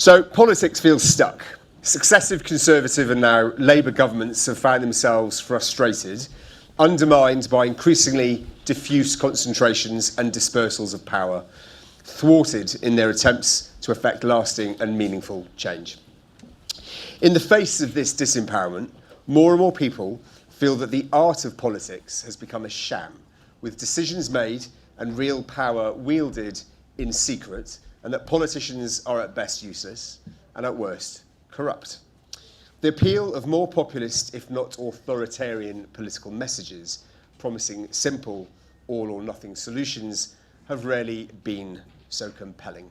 So politics feels stuck. Successive Conservative and now Labour governments have found themselves frustrated, undermined by increasingly diffuse concentrations and dispersals of power, thwarted in their attempts to effect lasting and meaningful change. In the face of this disempowerment, more and more people feel that the art of politics has become a sham, with decisions made and real power wielded in secret, and that politicians are at best useless and at worst corrupt. The appeal of more populist, if not authoritarian, political messages promising simple all-or-nothing solutions have rarely been so compelling.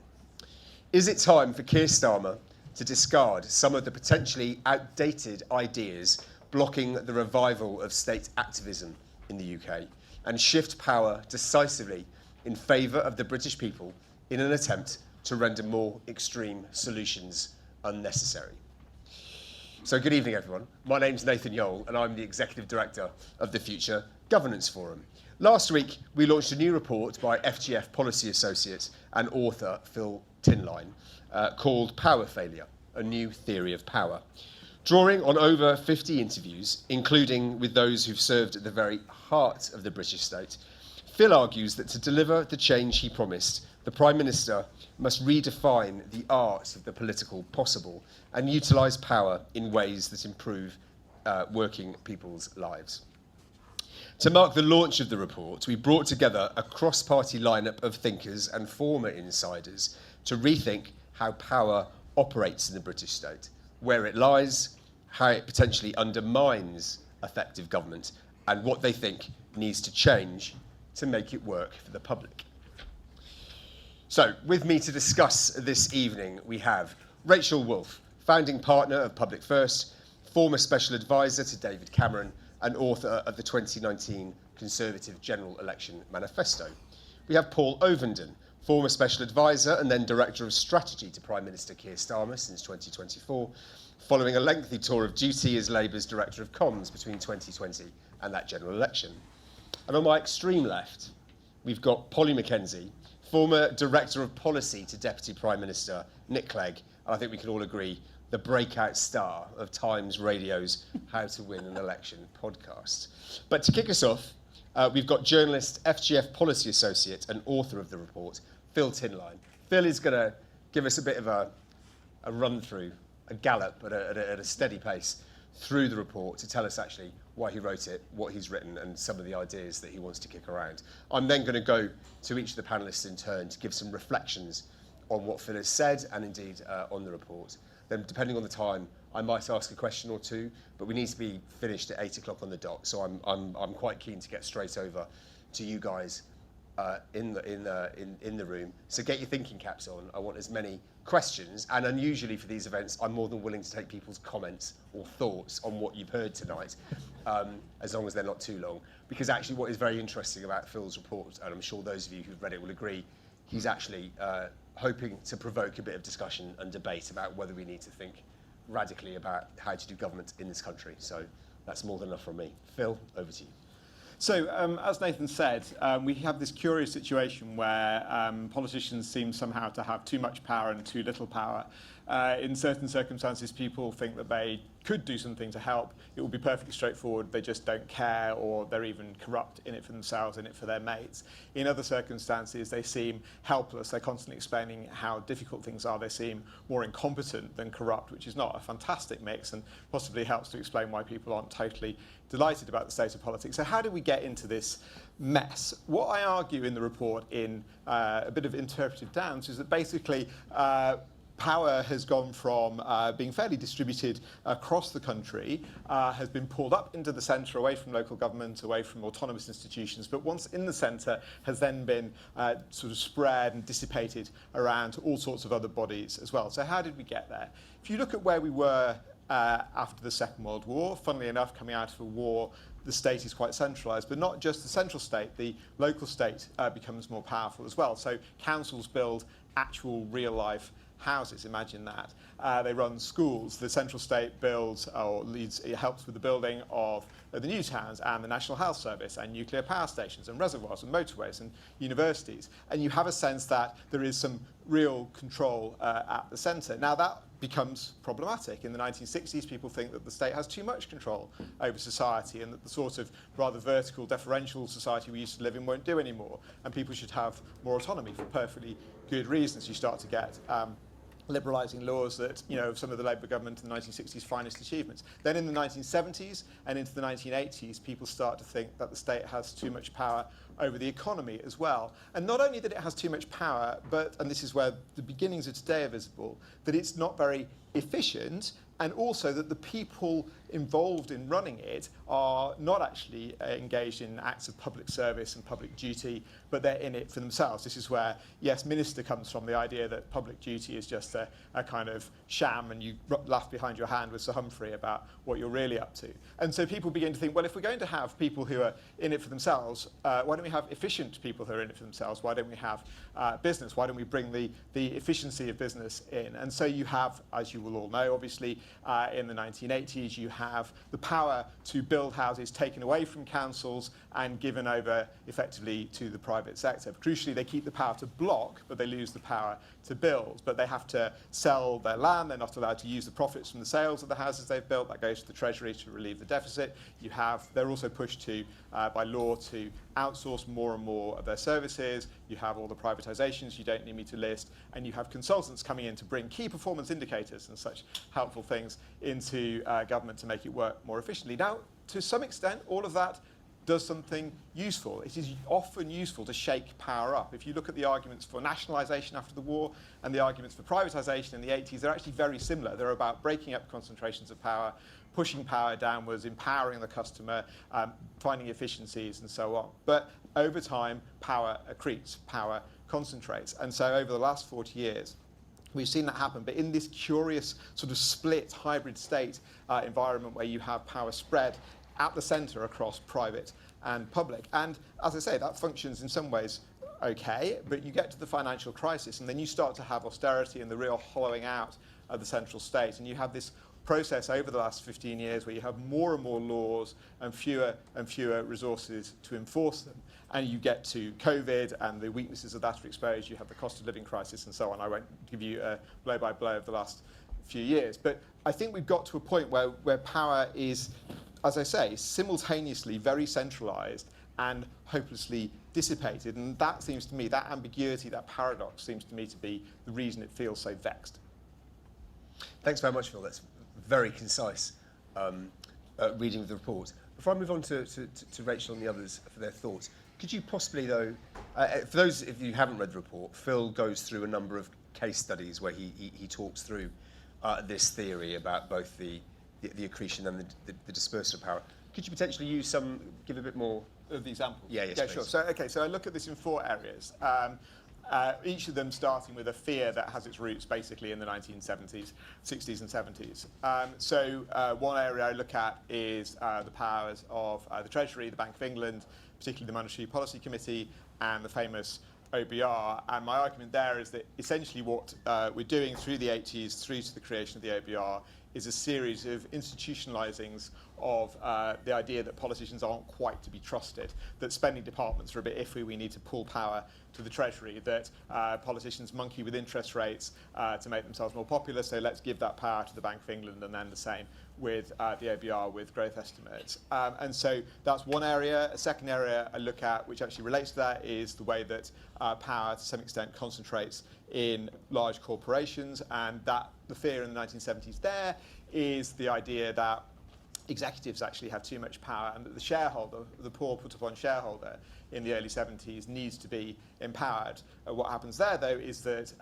Is it time for Keir Starmer to discard some of the potentially outdated ideas blocking the revival of state activism in the UK and shift power decisively in favour of the British people in an attempt to render more extreme solutions unnecessary? So good evening, everyone. My name's Nathan Yole, and I'm the Executive Director of the Future Governance Forum. Last week, we launched a new report by FGF policy associate and author Phil Tinline called Power Failure, a New Theory of Power. Drawing on over 50 interviews, including with those who've served at the very heart of the British state, Phil argues that to deliver the change he promised, the Prime Minister must redefine the art of the political possible and utilise power in ways that improve working people's lives. To mark the launch of the report, we brought together a cross-party lineup of thinkers and former insiders to rethink how power operates in the British state, where it lies, how it potentially undermines effective government, and what they think needs to change to make it work for the public. So, with me to discuss this evening, we have Rachel Wolfe, founding partner of Public First, former special advisor to David Cameron, and author of the 2019 Conservative General Election Manifesto. We have Paul Ovenden, former special advisor and then director of strategy to Prime Minister Keir Starmer since 2024, following a lengthy tour of duty as Labour's director of comms between 2020 and that general election. And on my extreme left, we've got Polly Mackenzie, former Director of Policy to Deputy Prime Minister Nick Clegg, and I think we can all agree, the breakout star of Times Radio's How to Win an Election podcast. But to kick us off, we've got journalist, FGF Policy Associate and author of the report, Phil Tinline. Phil is going to give us a bit of a run-through, a gallop at a steady pace through the report to tell us actually why he wrote it, what he's written, and some of the ideas that he wants to kick around. I'm then going to go to each of the panellists in turn to give some reflections on what Phil has said and indeed on the report. Then, depending on the time, I might ask a question or two, but we need to be finished at 8 o'clock on the dot. So I'm quite keen to get straight over to you guys in the room. So get your thinking caps on. I want as many questions, and unusually for these events, I'm more than willing to take people's comments or thoughts on what you've heard tonight, as long as they're not too long. Because actually, what is very interesting about Phil's report, and I'm sure those of you who've read it will agree, he's actually hoping to provoke a bit of discussion and debate about whether we need to think radically about how to do government in this country. So that's more than enough from me. Phil, over to you. So, as Nathan said, we have this curious situation where politicians seem somehow to have too much power and too little power. In certain circumstances, people think that they could do something to help. It will be perfectly straightforward. They just don't care, or they're even corrupt in it for themselves, in it for their mates. In other circumstances, they seem helpless. They're constantly explaining how difficult things are. They seem more incompetent than corrupt, which is not a fantastic mix and possibly helps to explain why people aren't totally delighted about the state of politics. So how do we get into this mess? What I argue in the report in a bit of interpretive dance is that basically power has gone from being fairly distributed across the country, has been pulled up into the centre, away from local government, away from autonomous institutions, but once in the centre has then been sort of spread and dissipated around all sorts of other bodies as well. So how did we get there? If you look at where we were after the Second World War, funnily enough, coming out of a war, the state is quite centralised, but not just the central state, the local state becomes more powerful as well. So councils build actual real-life houses. Imagine that. They run schools. The central state builds or leads, it helps with the building of the new towns and the National Health Service and nuclear power stations and reservoirs and motorways and universities. And you have a sense that there is some real control at the centre. Now that becomes problematic. In the 1960s, people think that the state has too much control over society and that the sort of rather vertical, deferential society we used to live in won't do anymore, and people should have more autonomy for perfectly good reasons. You start to get liberalising laws that, some of the Labour government in the 1960s finest achievements. Then in the 1970s and into the 1980s, people start to think that the state has too much power over the economy as well. And not only that it has too much power, but, and this is where the beginnings of today are visible, that it's not very efficient, and also that the people involved in running it are not actually engaged in acts of public service and public duty, but they're in it for themselves. This is where, yes, minister comes from, the idea that public duty is just a kind of sham and you laugh behind your hand with Sir Humphrey about what you're really up to. And so people begin to think, well, if we're going to have people who are in it for themselves, why don't we have efficient people who are in it for themselves? Why don't we have business? Why don't we bring the efficiency of business in? And so you have, as you will all know, obviously, in the 1980s, you have the power to build houses taken away from councils and given over effectively to the private sector. But crucially, they keep the power to block, but they lose the power to build. But they have to sell their land. They're not allowed to use the profits from the sales of the houses they've built. That goes to the Treasury to relieve the deficit. They're also pushed to, by law, to outsource more and more of their services. You have all the privatisations you don't need me to list, and you have consultants coming in to bring key performance indicators and such helpful things into government to make it work more efficiently. Now, to some extent, all of that does something useful. It is often useful to shake power up. If you look at the arguments for nationalisation after the war and the arguments for privatisation in the 80s, they're actually very similar. They're about breaking up concentrations of power, pushing power downwards, empowering the customer, finding efficiencies and so on. But over time, power accretes, power concentrates. And so over the last 40 years, we've seen that happen, but in this curious sort of split hybrid state environment where you have power spread at the centre across private and public. And as I say, that functions in some ways okay, but you get to the financial crisis and then you start to have austerity and the real hollowing out of the central state. And you have this process over the last 15 years where you have more and more laws and fewer resources to enforce them. And you get to COVID and the weaknesses of that are exposed. You have the cost of living crisis and so on. I won't give you a blow by blow of the last few years. But I think we've got to a point where power is, as I say, simultaneously very centralised and hopelessly dissipated. And that seems to me, that ambiguity, that paradox seems to me to be the reason it feels so vexed. Thanks very much, Phil. That's very concise reading of the report. Before I move on to Rachel and the others for their thoughts, could you possibly, though, for those of you who haven't read the report, Phil goes through a number of case studies where he talks through this theory about both the accretion and the dispersal of power. Could you potentially give a bit more of the examples? Yeah, yes, yeah, please. Sure. So I look at this in 4 areas. Each of them starting with a fear that has its roots basically in the 1970s, 60s and 70s. One area I look at is the powers of the Treasury, the Bank of England, particularly the Monetary Policy Committee, and the famous OBR. And my argument there is that essentially what we're doing through the 80s, through to the creation of the OBR, is a series of institutionalizings of the idea that politicians aren't quite to be trusted, that spending departments are a bit iffy, we need to pull power to the Treasury, that politicians monkey with interest rates to make themselves more popular, so let's give that power to the Bank of England, and then the same with the OBR with growth estimates. And so that's one area. A second area I look at, which actually relates to that, is the way that power to some extent concentrates in large corporations, and that the fear in the 1970s there is the idea that executives actually have too much power and that the shareholder, the poor put upon shareholder in the early 70s needs to be empowered. What happens there, though, is that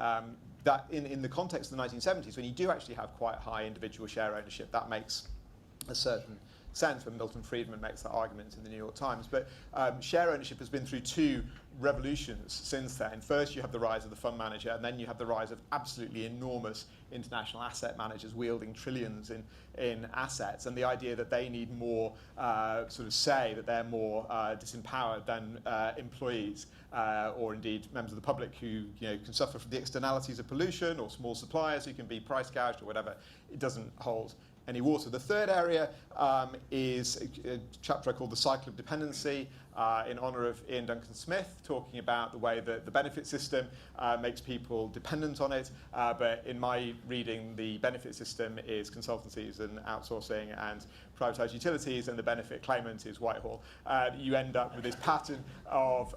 that in the context of the 1970s, when you do actually have quite high individual share ownership, that makes a certain sense when Milton Friedman makes that argument in the New York Times. But share ownership has been through 2 revolutions since then. First, you have the rise of the fund manager, and then you have the rise of absolutely enormous international asset managers wielding trillions in assets, and the idea that they need more sort of say, that they're more disempowered than employees or indeed members of the public who can suffer from the externalities of pollution, or small suppliers who can be price gouged or whatever. It doesn't hold any water. The third area is a chapter I call The Cycle of Dependency, in honour of Ian Duncan Smith, talking about the way that the benefit system makes people dependent on it. But in my reading, the benefit system is consultancies and outsourcing and privatised utilities, and the benefit claimant is Whitehall. You end up with this pattern of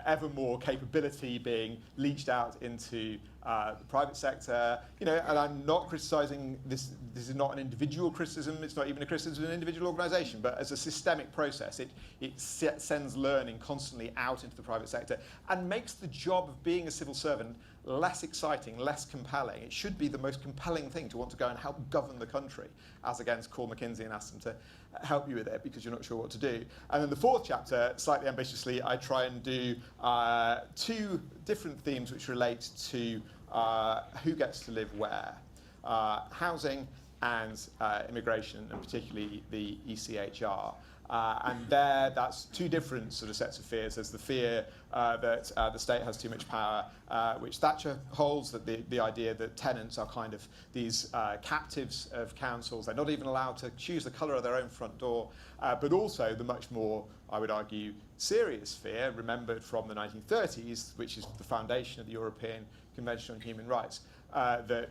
ever more capability being leached out into the private sector, and I'm not criticising this. This is not an individual criticism. It's not even a criticism of an individual organisation. But as a systemic process, it sends learning constantly out into the private sector and makes the job of being a civil servant less exciting, less compelling. It should be the most compelling thing to want to go and help govern the country, as against call McKinsey and ask them to help you with it because you're not sure what to do. And then the fourth chapter, slightly ambitiously, I try and do two different themes which relate to who gets to live where, housing and immigration, and particularly the ECHR. And that's two different sort of sets of fears. There's the fear that the state has too much power, which Thatcher holds, that the idea that tenants are kind of these captives of councils. They're not even allowed to choose the colour of their own front door. But also the much more, I would argue, serious fear, remembered from the 1930s, which is the foundation of the European Convention on Human Rights, that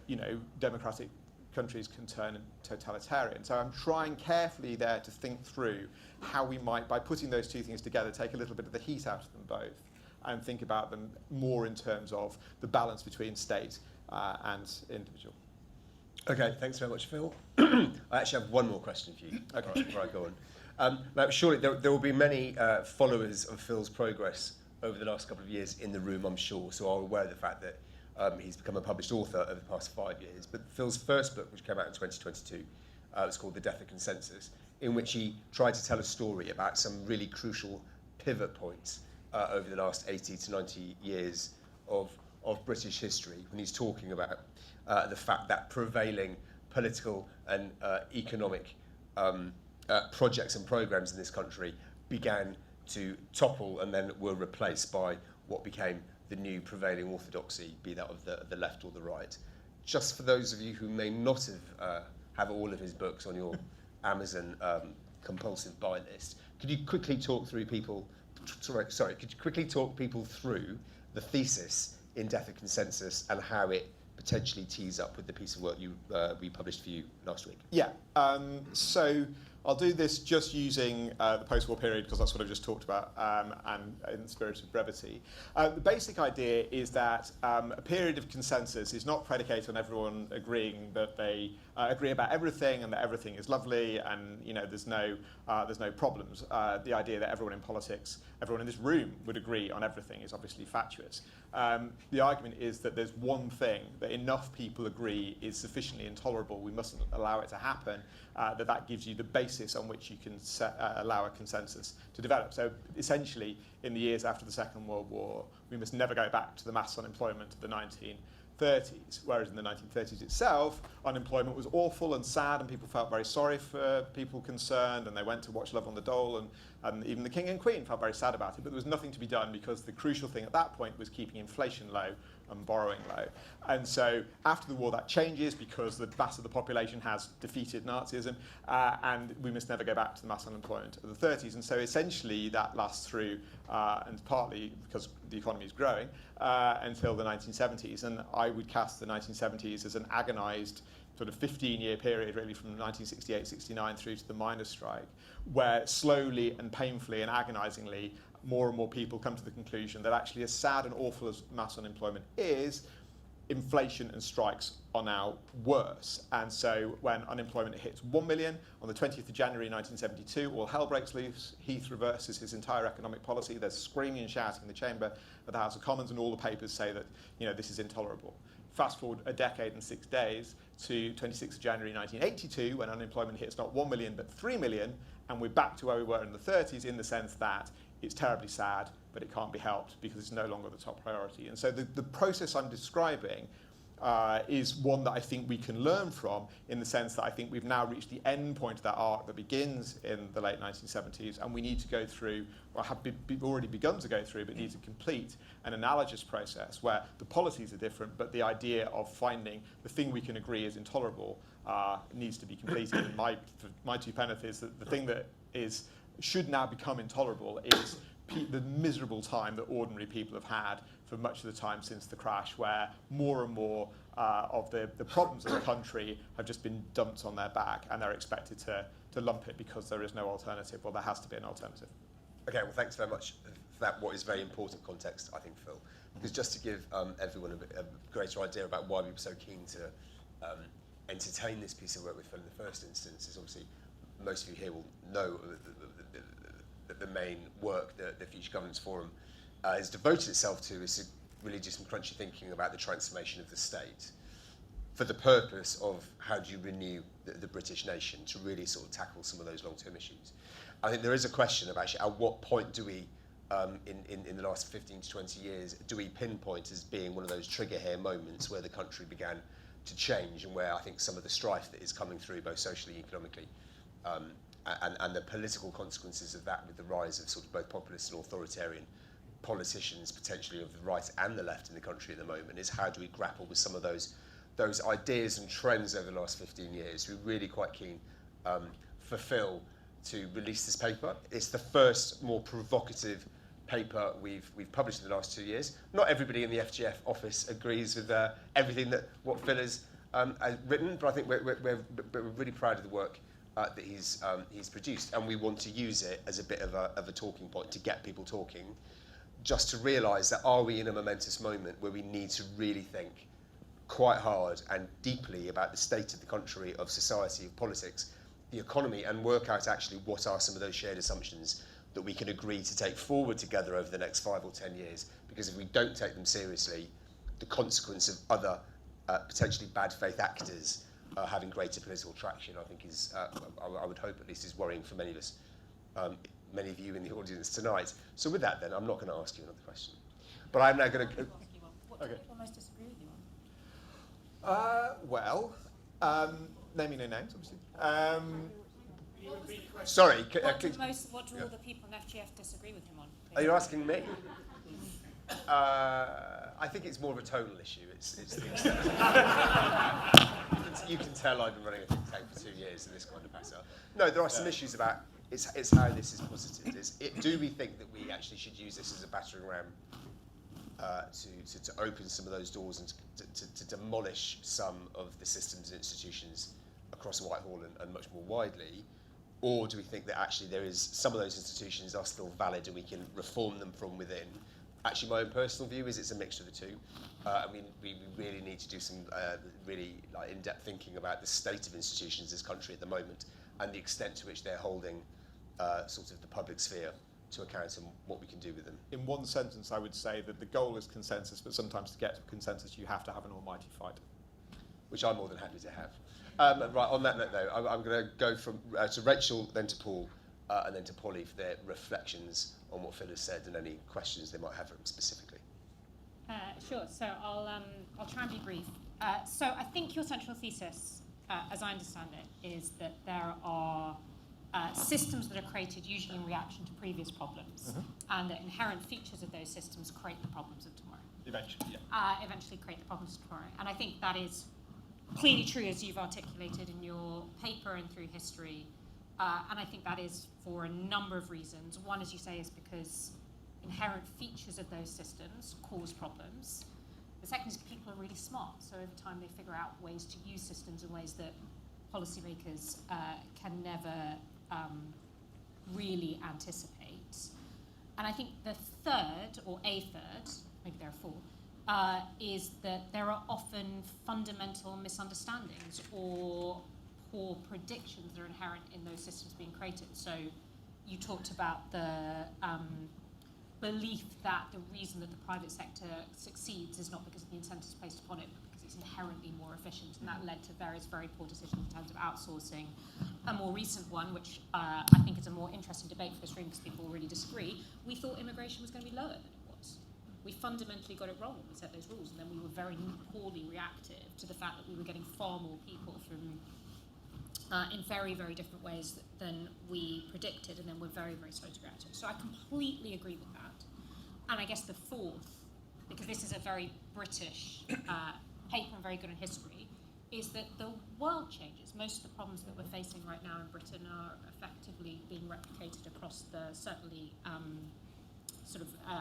democratic countries can turn totalitarian. So I'm trying carefully there to think through how we might, by putting those two things together, take a little bit of the heat out of them both and think about them more in terms of the balance between state and individual. Okay, thanks very much, Phil. I actually have one more question for you before I go on. Now, surely there will be many followers of Phil's progress over the last couple of years in the room, I'm sure, so are aware of the fact that he's become a published author over the past 5 years. But Phil's first book, which came out in 2022, was called The Death of Consensus, in which he tried to tell a story about some really crucial pivot points over the last 80 to 90 years of British history, when he's talking about the fact that prevailing political and economic projects and programs in this country began to topple and then were replaced by what became the new prevailing orthodoxy, be that of the left or the right. Just for those of you who may not have all of his books on your Amazon compulsive buy list, could you quickly talk through people? Could you quickly talk people through the thesis in Death of Consensus and how it potentially tees up with the piece of work we published for you last week? Yeah. So I'll do this just using the post-war period because that's what I've just talked about, and in the spirit of brevity. The basic idea is that a period of consensus is not predicated on everyone agreeing that they agree about everything and that everything is lovely and there's no problems. The idea that everyone in politics, everyone in this room would agree on everything is obviously fatuous. The argument is that there's one thing that enough people agree is sufficiently intolerable, we mustn't allow it to happen, that gives you the basis on which you can allow a consensus to develop. So essentially, in the years after the Second World War, we must never go back to the mass unemployment of the 1930s, whereas in the 1930s itself, unemployment was awful and sad, and people felt very sorry for people concerned, and they went to watch Love on the Dole, and even the King and Queen felt very sad about it, but there was nothing to be done because the crucial thing at that point was keeping inflation low and borrowing low. And so after the war that changes because the mass of the population has defeated Nazism, and we must never go back to the mass unemployment of the 30s. And so essentially that lasts through, and partly because the economy is growing, until the 1970s. And I would cast the 1970s as an agonised sort of 15-year period, really, from 1968-69 through to the miners' strike, where slowly and painfully and agonisingly more and more people come to the conclusion that actually, as sad and awful as mass unemployment is, inflation and strikes are now worse. And so when unemployment hits 1 million on the 20th of January 1972, all hell breaks loose. Heath reverses his entire economic policy. There's screaming and shouting in the chamber of the House of Commons, and all the papers say that this is intolerable. Fast forward a decade and 6 days to 26th of January 1982, when unemployment hits not 1 million but 3 million, and we're back to where we were in the 30s, in the sense that it's terribly sad, but it can't be helped because it's no longer the top priority. And so the process I'm describing is one that I think we can learn from, in the sense that I think we've now reached the end point of that arc that begins in the late 1970s, and we need to go through, or have already begun to go through, but need to complete an analogous process where the policies are different, but the idea of finding the thing we can agree is intolerable needs to be completed. And my two penneth is that the thing that should now become intolerable is the miserable time that ordinary people have had for much of the time since the crash, where more and more of the problems of the country have just been dumped on their back, and they're expected to lump it because there is no alternative. Well, there has to be an alternative. Okay, well, thanks very much for that, what is very important context, I think, Phil. Because just to give everyone a greater idea about why we were so keen to entertain this piece of work with Phil in the first instance, is obviously most of you here will know that the main work that the Future Governance Forum has devoted itself to is to really do some crunchy thinking about the transformation of the state for the purpose of how do you renew the British nation to really sort of tackle some of those long-term issues. I think there is a question of actually at what point do we, in the last 15 to 20 years, do we pinpoint as being one of those trigger hair moments where the country began to change, and where I think some of the strife that is coming through both socially and economically and the political consequences of that, with the rise of sort of both populist and authoritarian politicians, potentially of the right and the left in the country at the moment, is how do we grapple with some of those ideas and trends over the last 15 years. We're really quite keen for Phil to release this paper. It's the first more provocative paper we've published in the last 2 years. Not everybody in the FGF office agrees with everything that what Phil has written, but I think we're really proud of the work that he's produced, and we want to use it as a bit of a talking point to get people talking, just to realise that are we in a momentous moment where we need to really think quite hard and deeply about the state of the country, of society, of politics, the economy, and work out actually what are some of those shared assumptions that we can agree to take forward together over the next 5 or 10 years. Because if we don't take them seriously, the consequence of other potentially bad faith actors having greater political traction, I think is, I would hope at least, is worrying for many of us, many of you in the audience tonight. So with that then, I'm not going to ask you another question. But I'm now going to... What do people most disagree with you on? Naming no names, obviously. Sorry. What do all the people in FGF disagree with him on? Are you asking me? I think it's more of a tonal issue. It's the extent. You can tell I've been running a think tank for 2 years in this kind of matter. No, there are some issues about it's how this is posited. Do we think that we actually should use this as a battering ram to open some of those doors and to demolish some of the systems and institutions across Whitehall and much more widely? Or do we think that actually there is some of those institutions are still valid and we can reform them from within? Actually, my own personal view is it's a mixture of the two. We really need to do some really in-depth thinking about the state of institutions in this country at the moment and the extent to which they're holding sort of the public sphere to account and what we can do with them. In one sentence, I would say that the goal is consensus, but sometimes to get to consensus, you have to have an almighty fight. Which I'm more than happy to have. Right, on that note, though, I'm going to go from to Rachel, then to Paul, and then to Polly for their reflections on what Phil has said and any questions they might have for him specifically. Sure. So I'll try and be brief. So I think your central thesis, as I understand it, is that there are systems that are created usually in reaction to previous problems, and that inherent features of those systems create the problems of tomorrow. Eventually, yeah. Eventually create the problems of tomorrow. And I think that is clearly true, as you've articulated in your paper and through history. And I think that is for a number of reasons. One, as you say, is because inherent features of those systems cause problems. The second is people are really smart, so over time they figure out ways to use systems in ways that policymakers can never really anticipate. And I think the third, or a third, maybe there are four, is that there are often fundamental misunderstandings or poor predictions that are inherent in those systems being created. So you talked about the belief that the reason that the private sector succeeds is not because of the incentives placed upon it, but because it's inherently more efficient, and that led to various very poor decisions in terms of outsourcing. A more recent one, which I think is a more interesting debate for this room because people really disagree, we thought immigration was going to be lower than it was. We fundamentally got it wrong when we set those rules, and then we were very poorly reactive to the fact that we were getting far more people from in very, very different ways than we predicted, and then we're very, very slow to react to it. So I completely agree with that. And I guess the fourth, because this is a very British paper and very good in history, is that the world changes. Most of the problems that we're facing right now in Britain are effectively being replicated across the certainly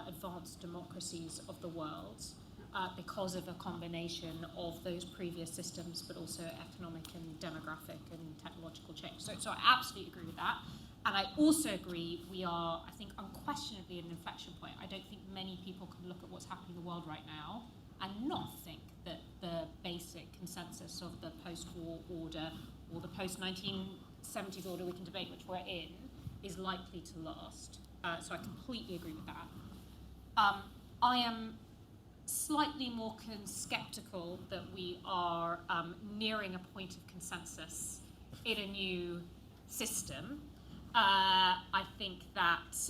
advanced democracies of the world because of a combination of those previous systems, but also economic and demographic and technological change. So I absolutely agree with that. And I also agree we are, I think, unquestionably at an inflection point. I don't think many people can look at what's happening in the world right now and not think that the basic consensus of the post-war order or the post-1970s order, we can debate which we're in, is likely to last. So I completely agree with that. I am slightly more sceptical that we are nearing a point of consensus in a new system. I think that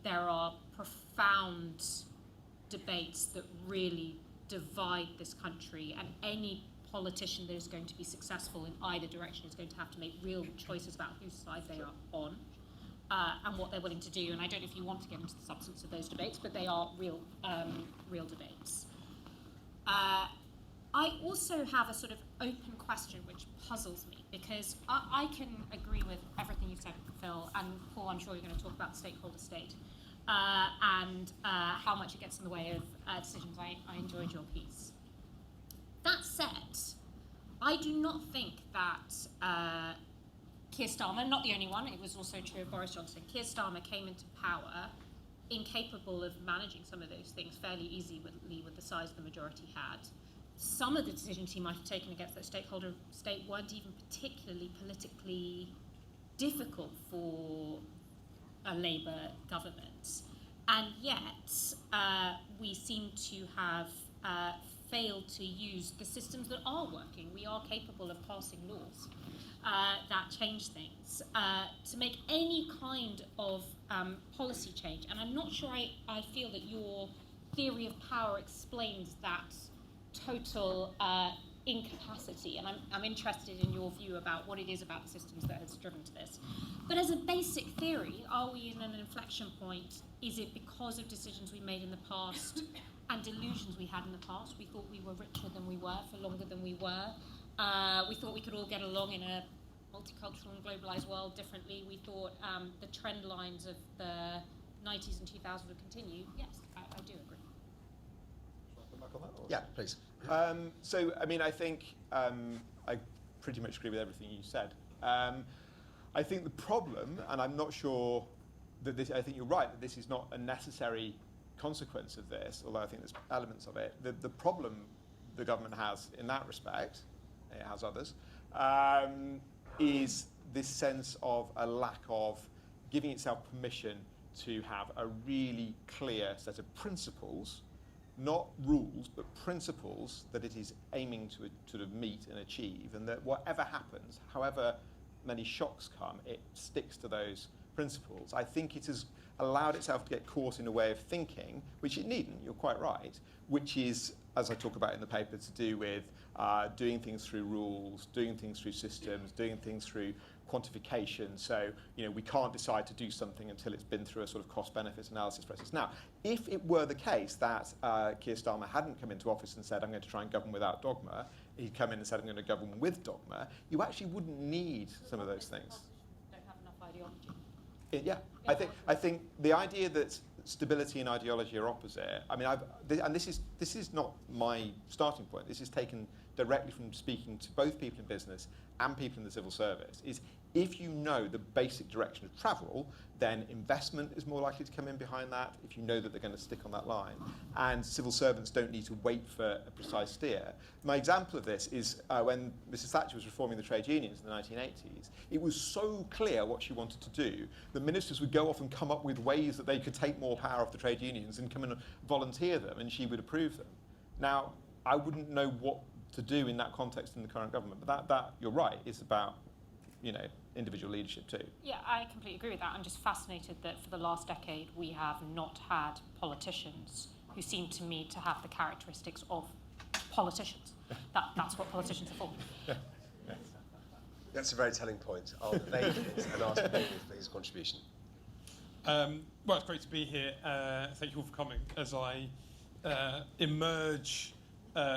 there are profound debates that really divide this country, and any politician that is going to be successful in either direction is going to have to make real choices about whose side they are on and what they're willing to do. And I don't know if you want to get into the substance of those debates, but they are real debates. I also have a sort of open question which puzzles me, because I can agree with everything you've said, Phil, and Paul, I'm sure you're going to talk about the stakeholder state and how much it gets in the way of decisions. I enjoyed your piece. That said, I do not think that Keir Starmer, not the only one, it was also true of Boris Johnson, Keir Starmer came into power incapable of managing some of those things fairly easily with the size the majority had. Some of the decisions he might have taken against that stakeholder state weren't even particularly politically difficult for a Labour government. And yet, we seem to have failed to use the systems that are working. We are capable of passing laws that change things to make any kind of policy change. And I'm not sure I feel that your theory of power explains that total incapacity, and I'm interested in your view about what it is about the systems that has driven to this. But as a basic theory, are we in an inflection point? Is it because of decisions we made in the past and delusions we had in the past? We thought we were richer than we were for longer than we were. We thought we could all get along in a multicultural and globalized world differently. We thought the trend lines of the 90s and 2000s would continue. Yes, I do agree. Back on that, or? Yeah, please. So, I mean, I think I pretty much agree with everything you said. I think the problem, and I'm not sure that this, I think you're right, that this is not a necessary consequence of this, although I think there's elements of it. The problem the government has in that respect, it has others, is this sense of a lack of giving itself permission to have a really clear set of principles, not rules, but principles that it is aiming to sort of meet and achieve, and that whatever happens, however many shocks come, it sticks to those principles. I think it has allowed itself to get caught in a way of thinking, which it needn't, you're quite right, which is, as I talk about in the paper, to do with doing things through rules, doing things through systems, doing things through quantification. So, you know, we can't decide to do something until it's been through a sort of cost-benefit analysis process. Now, if it were the case that Keir Starmer hadn't come into office and said, I'm going to try and govern without dogma, he'd come in and said, I'm going to govern with dogma, you actually wouldn't need some of those things. Don't have enough ideology. Yeah, I think the idea that stability and ideology are opposite. I mean, this is not my starting point. This is taken directly from speaking to both people in business and people in the civil service. Is if you know the basic direction of travel, then investment is more likely to come in behind that. If you know that they're going to stick on that line, and civil servants don't need to wait for a precise steer. My example of this is when Mrs. Thatcher was reforming the trade unions in the 1980s. It was so clear what she wanted to do. The ministers would go off and come up with ways that they could take more power off the trade unions and come and volunteer them, and she would approve them. Now, I wouldn't know what to do in that context in the current government. But that you're right, is about, you know, individual leadership too. Yeah, I completely agree with that. I'm just fascinated that for the last decade we have not had politicians who seem to me to have the characteristics of politicians. That's what politicians are for. That's a very telling point. I'll evade it and ask David for his contribution. Well, it's great to be here. Thank you all for coming. As I emerge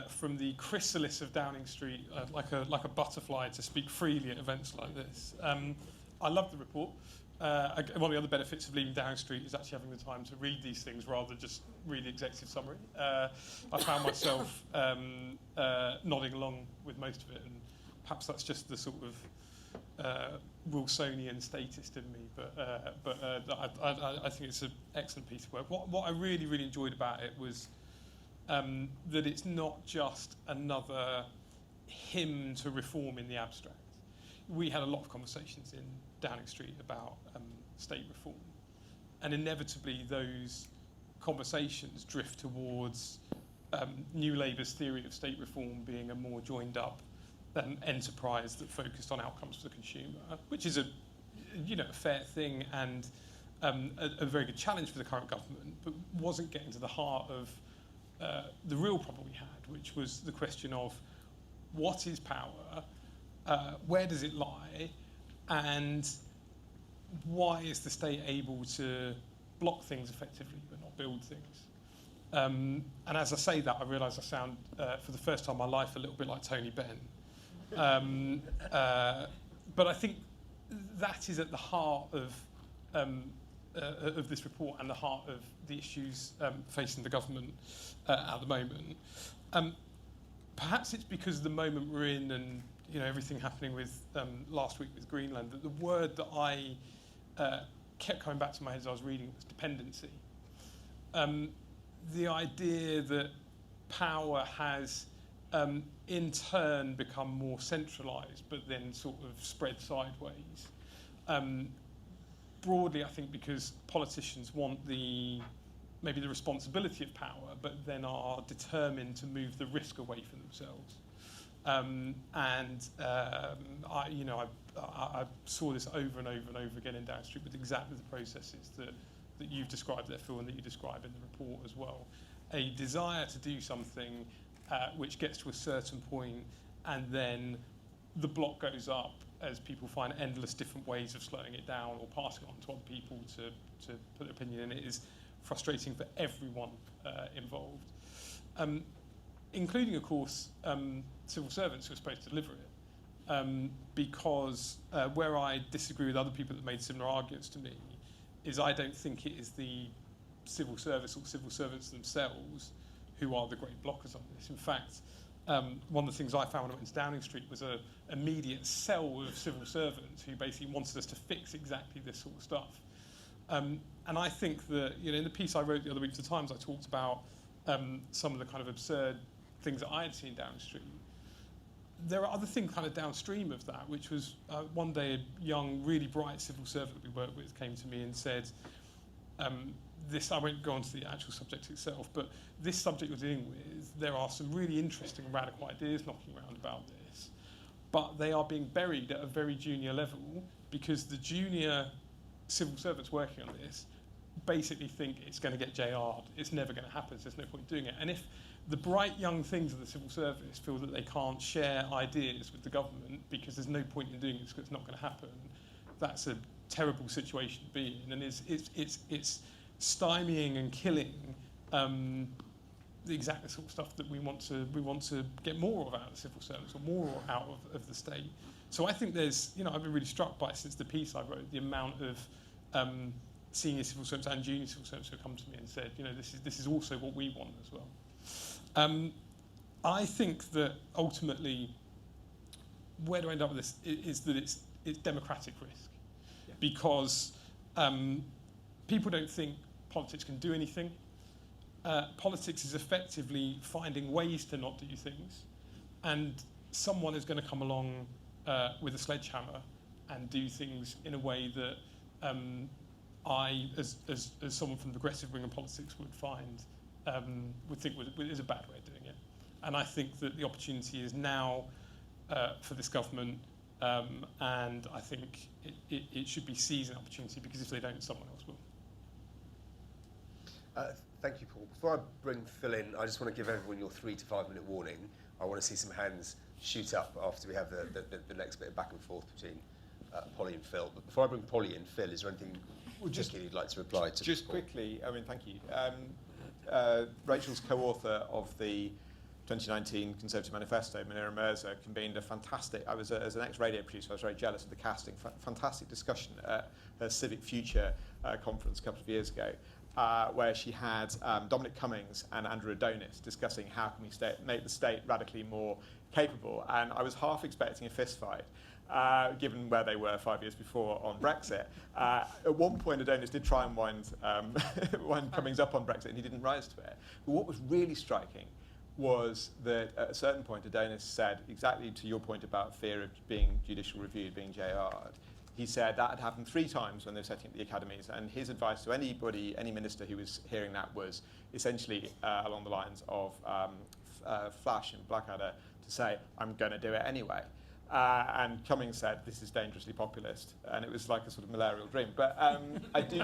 from the chrysalis of Downing Street, like a butterfly, to speak freely at events like this. I love the report. One of the other benefits of leaving Downing Street is actually having the time to read these things rather than just read the executive summary. I found myself nodding along with most of it, and perhaps that's just the sort of Wilsonian statist in me, but I think it's an excellent piece of work. What I really, really enjoyed about it was that it's not just another hymn to reform in the abstract. We had a lot of conversations in Downing Street about state reform, and inevitably those conversations drift towards New Labour's theory of state reform being a more joined up enterprise that focused on outcomes for the consumer, which is a fair thing and a very good challenge for the current government, but wasn't getting to the heart of the real problem we had, which was the question of what is power, where does it lie, and why is the state able to block things effectively but not build things? And as I say that, I realise I sound, for the first time in my life, a little bit like Tony Benn. But I think that is at the heart of this report and the heart of the issues facing the government at the moment. Perhaps it's because of the moment we're in, and everything happening with last week with Greenland, that the word that I kept coming back to my head as I was reading was dependency. The idea that power has in turn become more centralised, but then sort of spread sideways. Broadly, I think because politicians want maybe the responsibility of power, but then are determined to move the risk away from themselves. I saw this over and over and over again in Downing Street with exactly the processes that you've described there, Phil, and that you describe in the report as well. A desire to do something which gets to a certain point, and then the block goes up as people find endless different ways of slowing it down or passing on to other people to put their opinion in. It is frustrating for everyone involved, including, of course, civil servants who are supposed to deliver it. Because where I disagree with other people that made similar arguments to me is I don't think it is the civil service or civil servants themselves who are the great blockers on this. In fact, one of the things I found when I went to Downing Street was an immediate cell of civil servants who basically wanted us to fix exactly this sort of stuff. And I think that, in the piece I wrote the other week for the Times, I talked about some of the kind of absurd things that I had seen down the street. There are other things kind of downstream of that, which was one day a young, really bright civil servant that we worked with came to me and said, I won't go on to the actual subject itself, but this subject you're dealing with, there are some really interesting radical ideas knocking around about this, but they are being buried at a very junior level because the junior civil servants working on this basically think it's going to get JR'd, it's never going to happen, so there's no point doing it. And if the bright young things of the civil service feel that they can't share ideas with the government because there's no point in doing it because it's not going to happen, that's a terrible situation to be in, and it's stymieing and killing the exact sort of stuff that we want to get more of out of the civil service or more out of the state. So I think there's, I've been really struck by, since the piece I wrote, the amount of senior civil servants and junior civil servants who have come to me and said, this is also what we want as well. I think that ultimately, where do I end up with this is that it's democratic risk, because people don't think politics can do anything. Politics is effectively finding ways to not do things, and someone is going to come along with a sledgehammer and do things in a way that I, as someone from the progressive wing of politics, would think is a bad way of doing it. And I think that the opportunity is now for this government, and I think it should be seized an opportunity, because if they don't, someone else will. Thank you, Paul. Before I bring Phil in, I just want to give everyone your 3 to 5 minute warning. I want to see some hands shoot up after we have the next bit of back and forth between Polly and Phil. But before I bring Polly in, Phil, is there anything particularly you'd like to reply to? Just quickly, I mean, thank you. Rachel's co-author of the 2019 Conservative Manifesto, Munira Mirza, convened a fantastic, as an ex-radio producer, I was very jealous of the casting, fantastic discussion at her Civic Future conference a couple of years ago, where she had Dominic Cummings and Andrew Adonis discussing how can we make the state radically more capable. And I was half expecting a fistfight, given where they were 5 years before on Brexit. At one point, Adonis did try and wind Cummings up on Brexit, and he didn't rise to it. But what was really striking was that at a certain point, Adonis said, exactly to your point about fear of being judicial reviewed, being JR'd, he said that had happened 3 times when they were setting up the academies, and his advice to anybody, any minister who was hearing that, was essentially along the lines of Flash and Blackadder, to say, I'm going to do it anyway. And Cummings said, this is dangerously populist, and it was like a sort of malarial dream. But I do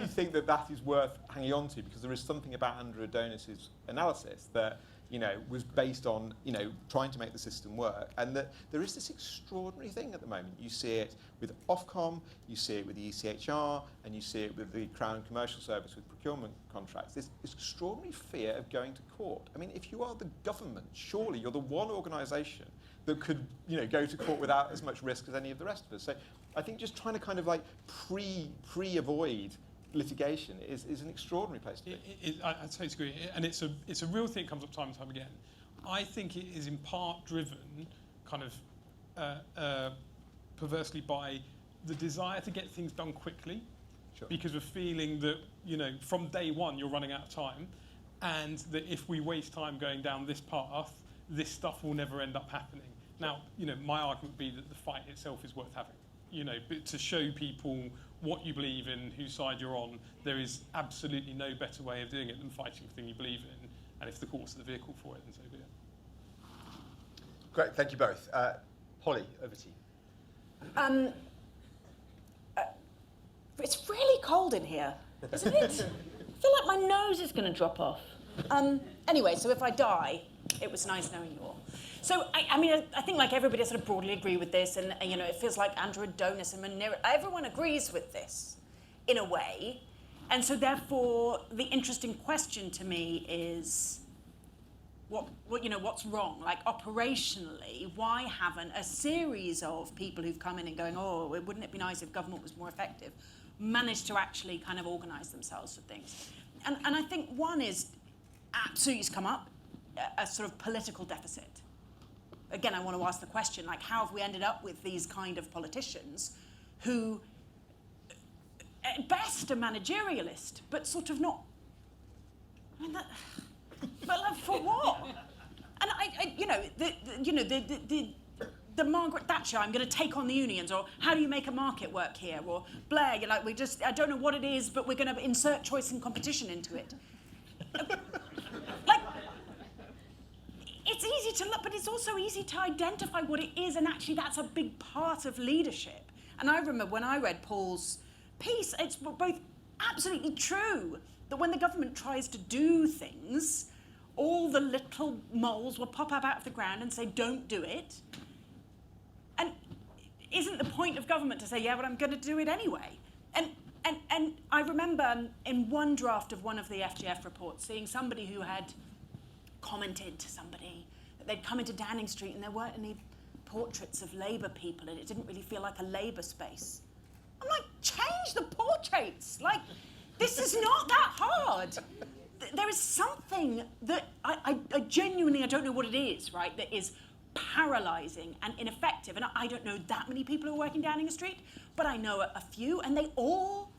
think that is worth hanging on to, because there is something about Andrew Adonis's analysis that was based on trying to make the system work, and that there is this extraordinary thing at the moment. You see it with Ofcom, you see it with the ECHR, and you see it with the Crown Commercial Service with procurement contracts. This extraordinary fear of going to court. I mean, if you are the government, surely you're the one organisation that could go to court without as much risk as any of the rest of us. So I think just trying to kind of like pre-avoid litigation is an extraordinary place to be. I totally agree, and it's a real thing that comes up time and time again. I think it is in part driven, kind of perversely, by the desire to get things done quickly, because of feeling that from day one you're running out of time, and that if we waste time going down this path, this stuff will never end up happening. Now, my argument would be that the fight itself is worth having. But to show people what you believe in, whose side you're on, there is absolutely no better way of doing it than fighting for the thing you believe in. And if the court's the vehicle for it, then so be it. Great, thank you both. Polly, over to you. It's really cold in here, isn't it? I feel like my nose is going to drop off. Anyway, so if I die, it was nice knowing you all. So, I think like everybody sort of broadly agree with this, and it feels like Andrew Adonis and Munira, everyone agrees with this in a way. And so therefore, the interesting question to me is, what's wrong? Like operationally, why haven't a series of people who've come in and going, oh, wouldn't it be nice if government was more effective, managed to actually kind of organise themselves for things? And I think one is absolutely has come up, a sort of political deficit. Again, I want to ask the question, like, how have we ended up with these kind of politicians who, at best, are managerialist, but sort of not? I mean, but like, for what? And the Margaret Thatcher, I'm going to take on the unions, or how do you make a market work here? Or Blair, you're like, I don't know what it is, but we're going to insert choice and competition into it. It's easy to look, but it's also easy to identify what it is, and actually that's a big part of leadership. And I remember when I read Paul's piece, it's both absolutely true that when the government tries to do things, all the little moles will pop up out of the ground and say, don't do it. And isn't the point of government to say, yeah, but I'm going to do it anyway? And I remember in one draft of one of the FGF reports seeing somebody who had commented to somebody that they'd come into Downing Street and there weren't any portraits of Labour people and it didn't really feel like a Labour space. I'm like, change the portraits! Like, this is not that hard. There is something that I genuinely, I don't know what it is, right, that is paralysing and ineffective. And I don't know that many people who are working Downing Street, but I know a few, and they all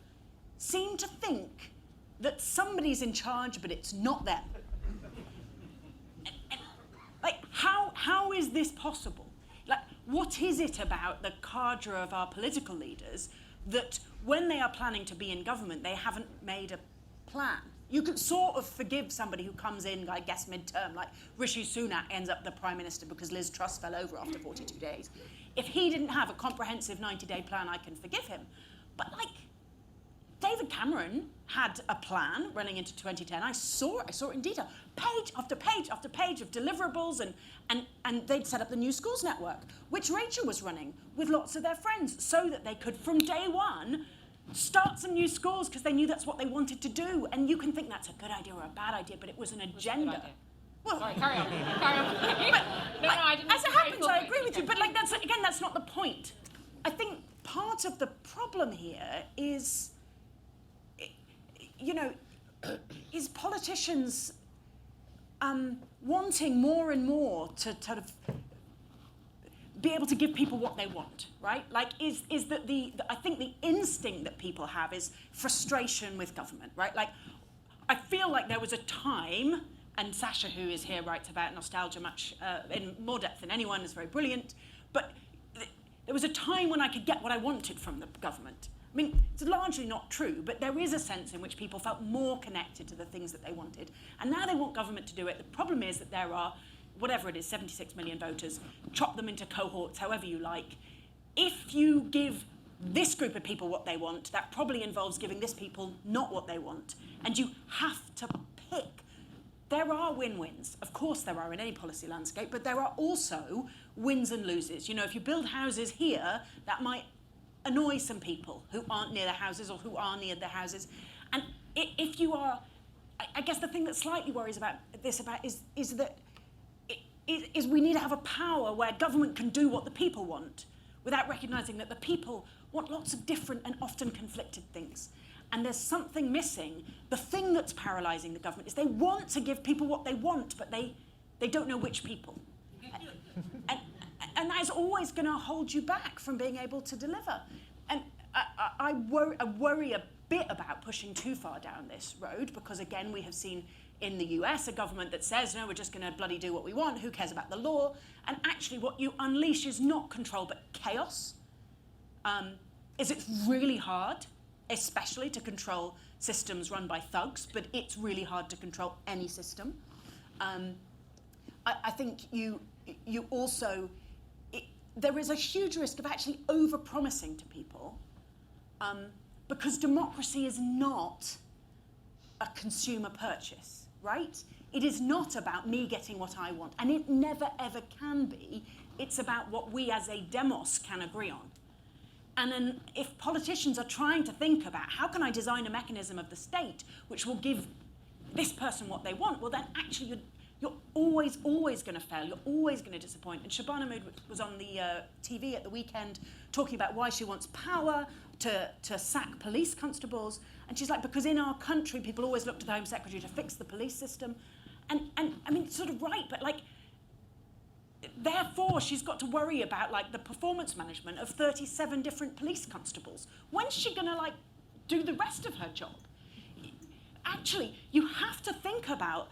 seem to think that somebody's in charge, but it's not them. Like, how is this possible? Like, what is it about the cadre of our political leaders that when they are planning to be in government, they haven't made a plan? You could sort of forgive somebody who comes in, I guess, mid-term, like Rishi Sunak ends up the Prime Minister because Liz Truss fell over after 42 days. If he didn't have a comprehensive 90-day plan, I can forgive him. But, like, David Cameron had a plan running into 2010. I saw it in detail. Page after page after page of deliverables, and they'd set up the New Schools Network, which Rachel was running with lots of their friends, so that they could, from day one, start some new schools because they knew that's what they wanted to do. And you can think that's a good idea or a bad idea, but it was an agenda. Well, sorry, carry on. But, no, I didn't. As it happens, I agree with you. But like, that's not the point. I think part of the problem here is, is politicians wanting more and more to sort of be able to give people what they want, right? Like, is that I think the instinct that people have is frustration with government, right? Like, I feel like there was a time, and Sasha, who is here, writes about nostalgia much in more depth than anyone, is very brilliant, but there was a time when I could get what I wanted from the government. I mean, it's largely not true, but there is a sense in which people felt more connected to the things that they wanted. And now they want government to do it. The problem is that there are, whatever it is, 76 million voters, chop them into cohorts, however you like. If you give this group of people what they want, that probably involves giving this people not what they want. And you have to pick. There are win-wins. Of course there are in any policy landscape, but there are also wins and loses. If you build houses here, that might annoy some people who aren't near the houses or who are near the houses. And if you are, I guess the thing that slightly worries about is that we need to have a power where government can do what the people want without recognising that the people want lots of different and often conflicted things. And there's something missing. The thing that's paralysing the government is they want to give people what they want, but they don't know which people. And that is always going to hold you back from being able to deliver. And I worry a bit about pushing too far down this road, because, again, we have seen in the US a government that says, no, we're just going to bloody do what we want, who cares about the law? And actually what you unleash is not control, but chaos. It's really hard, especially to control systems run by thugs, but it's really hard to control any system. I think you also... there is a huge risk of actually over-promising to people, because democracy is not a consumer purchase, right? It is not about me getting what I want, and it never, ever can be. It's about what we as a demos can agree on. And then if politicians are trying to think about how can I design a mechanism of the state which will give this person what they want, well, then actually you're always going to fail. You're always going to disappoint. And Shabana Mahmood was on the TV at the weekend talking about why she wants power to sack police constables. And she's like, because in our country, people always look to the Home Secretary to fix the police system. And I mean, it's sort of right, but like, therefore, she's got to worry about like the performance management of 37 different police constables. When's she going to like do the rest of her job? Actually, you have to think about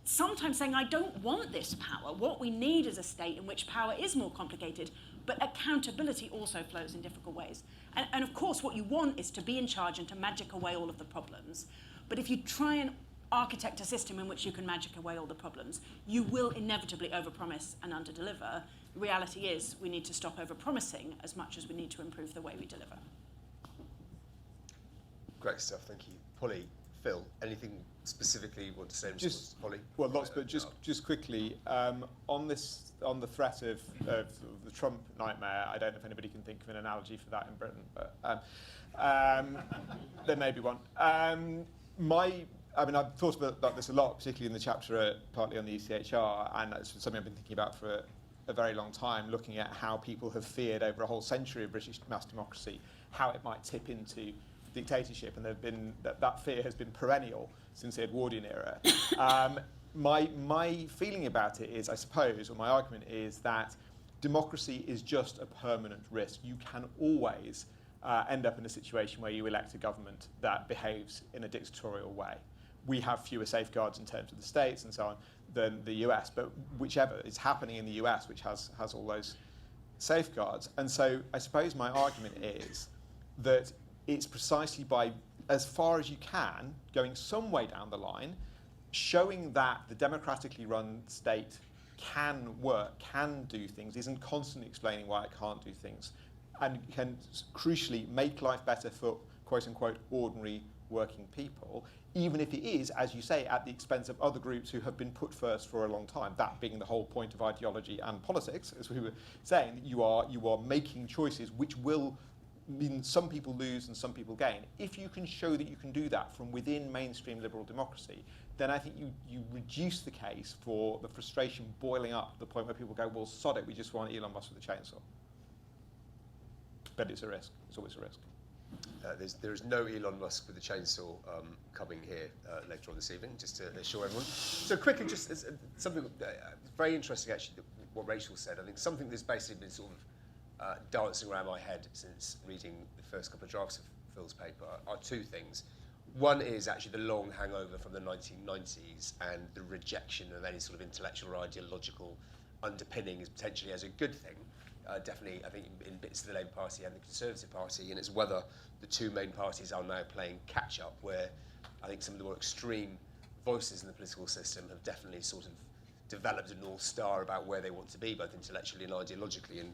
sometimes saying, I don't want this power. What we need is a state in which power is more complicated, but accountability also flows in difficult ways. And of course, what you want is to be in charge and to magic away all of the problems. But if you try and architect a system in which you can magic away all the problems, you will inevitably overpromise and underdeliver. The reality is we need to stop overpromising as much as we need to improve the way we deliver. Great stuff, thank you. Polly, Phil, anything specifically you want to say in response to Polly? Well, lots, but just quickly, on the threat of the Trump nightmare, I don't know if anybody can think of an analogy for that in Britain, but there may be one. I've thought about this a lot, particularly in the chapter partly on the ECHR, and it's something I've been thinking about for a very long time, looking at how people have feared over a whole century of British mass democracy, how it might tip into dictatorship, and that fear has been perennial since the Edwardian era. My feeling about it is, I suppose, or my argument is that democracy is just a permanent risk. You can always end up in a situation where you elect a government that behaves in a dictatorial way. We have fewer safeguards in terms of the states and so on than the US, but whichever is happening in the US, which has all those safeguards. And so I suppose my argument is that it's precisely by as far as you can, going some way down the line, showing that the democratically run state can work, can do things, isn't constantly explaining why it can't do things, and can crucially make life better for quote-unquote ordinary working people, even if it is, as you say, at the expense of other groups who have been put first for a long time, that being the whole point of ideology and politics, as we were saying, you are making choices which will mean some people lose and some people gain. If you can show that you can do that from within mainstream liberal democracy, then I think you reduce the case for the frustration boiling up to the point where people go, well, sod it, we just want Elon Musk with a chainsaw. But it's a risk. It's always a risk. There is no Elon Musk with a chainsaw coming here later on this evening, just to assure everyone. So quickly, just something very interesting, actually, what Rachel said. I think something that's basically been sort of dancing around my head since reading the first couple of drafts of Phil's paper are two things. One is actually the long hangover from the 1990s and the rejection of any sort of intellectual or ideological underpinning is potentially as a good thing. Definitely, I think, in bits of the Labour Party and the Conservative Party, and it's whether the two main parties are now playing catch-up, where I think some of the more extreme voices in the political system have definitely sort of developed a North Star about where they want to be, both intellectually and ideologically, and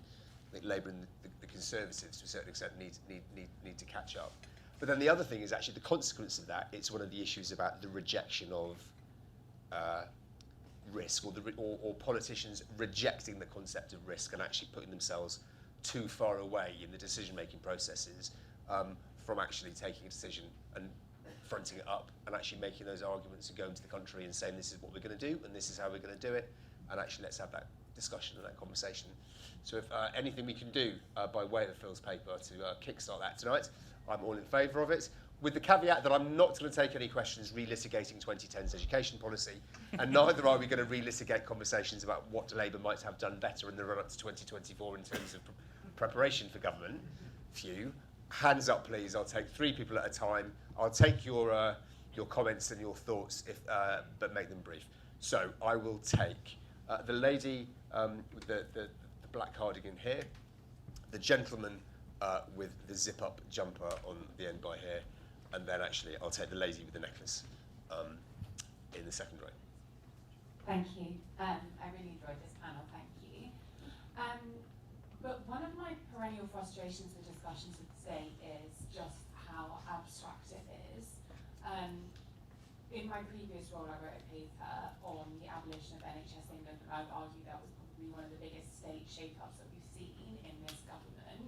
I think Labour and the Conservatives, to a certain extent, need to catch up. But then the other thing is actually the consequence of that. It's one of the issues about the rejection of risk, or politicians rejecting the concept of risk and actually putting themselves too far away in the decision-making processes from actually taking a decision and fronting it up and actually making those arguments and going to the country and saying this is what we're going to do and this is how we're going to do it, and actually let's have that discussion and that conversation. So if anything we can do by way of Phil's paper to kickstart that tonight, I'm all in favour of it, with the caveat that I'm not going to take any questions relitigating 2010's education policy, and neither are we going to relitigate conversations about what Labour might have done better in the run-up to 2024 in terms of preparation for government. Few. Hands up, please. I'll take 3 people at a time. I'll take your comments and your thoughts, but make them brief. So I will take the lady with the black cardigan here, the gentleman with the zip-up jumper on the end by here, and then actually I'll take the lady with the necklace in the second row. Thank you. I really enjoyed this panel, thank you. But one of my perennial frustrations with discussions with the state is just how abstract it is. In my previous role, I wrote a paper on the abolition of NHS England, and I would argue that was probably one of the biggest state shake-ups that we've seen in this government.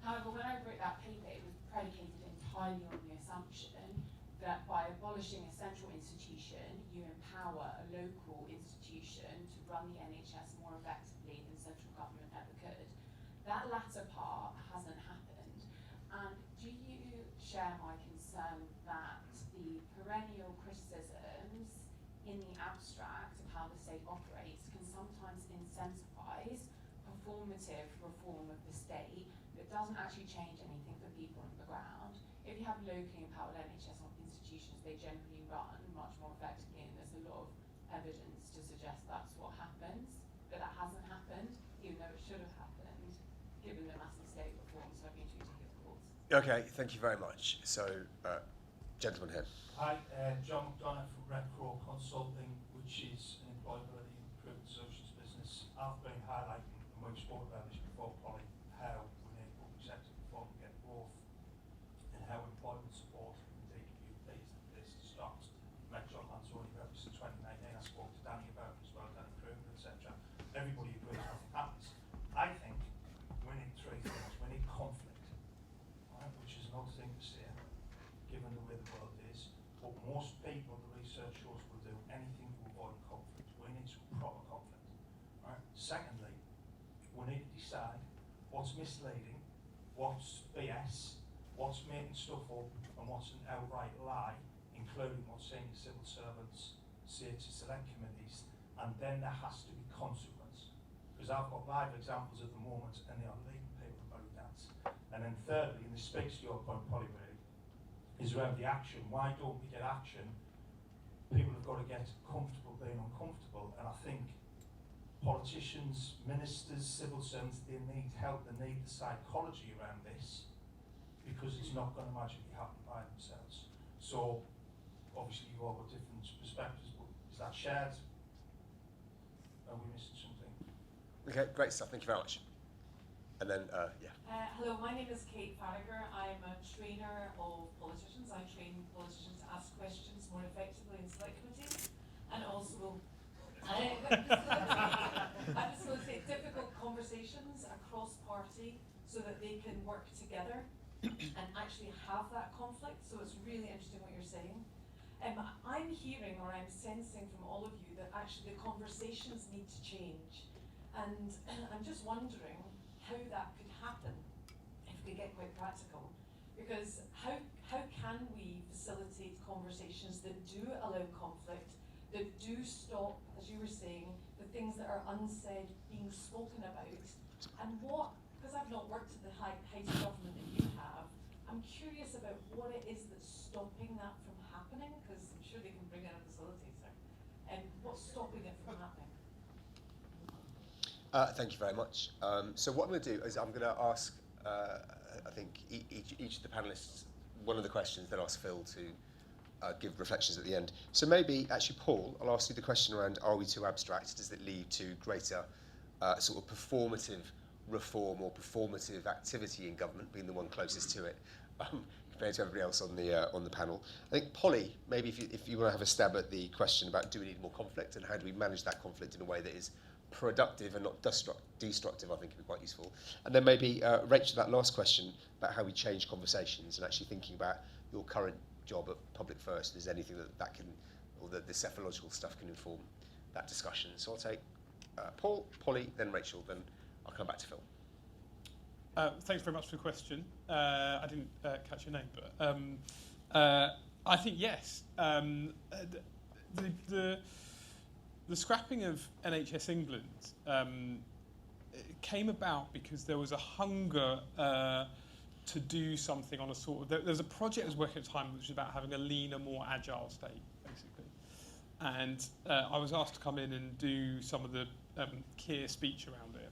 However, when I wrote that paper, it was predicated entirely on the assumption that by abolishing a central institution, you empower a local institution to run the NHS more effectively than central government ever could. That latter part hasn't happened. And do you share my concern that the perennial criticisms in the abstract of how the state operates can sometimes incentivize performative reform of the state that doesn't actually change anything for people on the ground? If you have locally empowered NHS institutions, they generally run much more effectively, and there's a lot of evidence to suggest that's what happens, but that hasn't happened, even though it should have happened, given the massive state reforms have been due to hit the walls. Okay, thank you very much. So, gentleman here. Hi, John McDonough from Red Crow Consulting, which is an employability improvement solutions business. I've been highlighting, and we've spoken about this before, Polly, how we need public sector reform to get growth, and how employment support and DWP is the place to start. Metro Land's only reference in 2019. I spoke to Danny about it as well, Danny Kruger, etc. Everybody agrees nothing happens. I think we need 3 things. We need conflict, right, which is another thing to say, given the way the world is. But most people, the research shows, will do anything to avoid conflict. We need some proper conflict. Right? Secondly, we need to decide what's misleading, what's BS, what's making stuff up, and what's an outright lie, including what's senior civil servants say to select committees, and then there has to be consequence. Because I've got live examples at the moment, and they are leading people to belly dance. And then thirdly, and this speaks to your point, Polly, really, is around the action. Why don't we get action? People have got to get comfortable being uncomfortable, and I think politicians, ministers, civil servants, they need help, they need the psychology around this, because it's not going to magically happen by themselves. So obviously you all got different perspectives, but is that shared? Are we missing something? Okay, great stuff. Thank you very much. And then, yeah. Hello, my name is Kate Farragher. I'm a trainer of politicians. I train politicians to ask questions more effectively in select committees, and also I facilitate difficult conversations across party so that they can work together and actually have that conflict. So it's really interesting what you're saying. I'm hearing, or I'm sensing from all of you, that actually the conversations need to change. And I'm just wondering how that could happen, if we get quite practical. Because how can we facilitate conversations that do allow conflict, that do stop, as you were saying, the things that are unsaid being spoken about? And what, because I've not worked at the height of government that you have, I'm curious about what it is that's stopping that from happening, because I'm sure they can bring in a facilitator. And what's stopping it from happening? Thank you very much. So what I'm going to do is I'm going to ask, I think, each of the panellists one of the questions, then ask Phil to give reflections at the end. So maybe, actually, Paul, I'll ask you the question around, are we too abstract? Does it lead to greater sort of performative reform or performative activity in government, being the one closest to it, compared to everybody else on the panel? I think, Polly, maybe if you want to have a stab at the question about do we need more conflict and how do we manage that conflict in a way that is productive and not destructive, I think would be quite useful. And then maybe, Rachel, that last question about how we change conversations and actually thinking about your current job at Public First, is anything that can, or the cephalological stuff can inform that discussion. So I'll take Paul, Polly, then Rachel, then I'll come back to Phil. Thanks very much for the question. I didn't catch your name, but I think yes. The scrapping of NHS England came about because there was a hunger to do something on a sort of... There was a project I was working at the time which was about having a leaner, more agile state, basically. And I was asked to come in and do some of the key speech around it.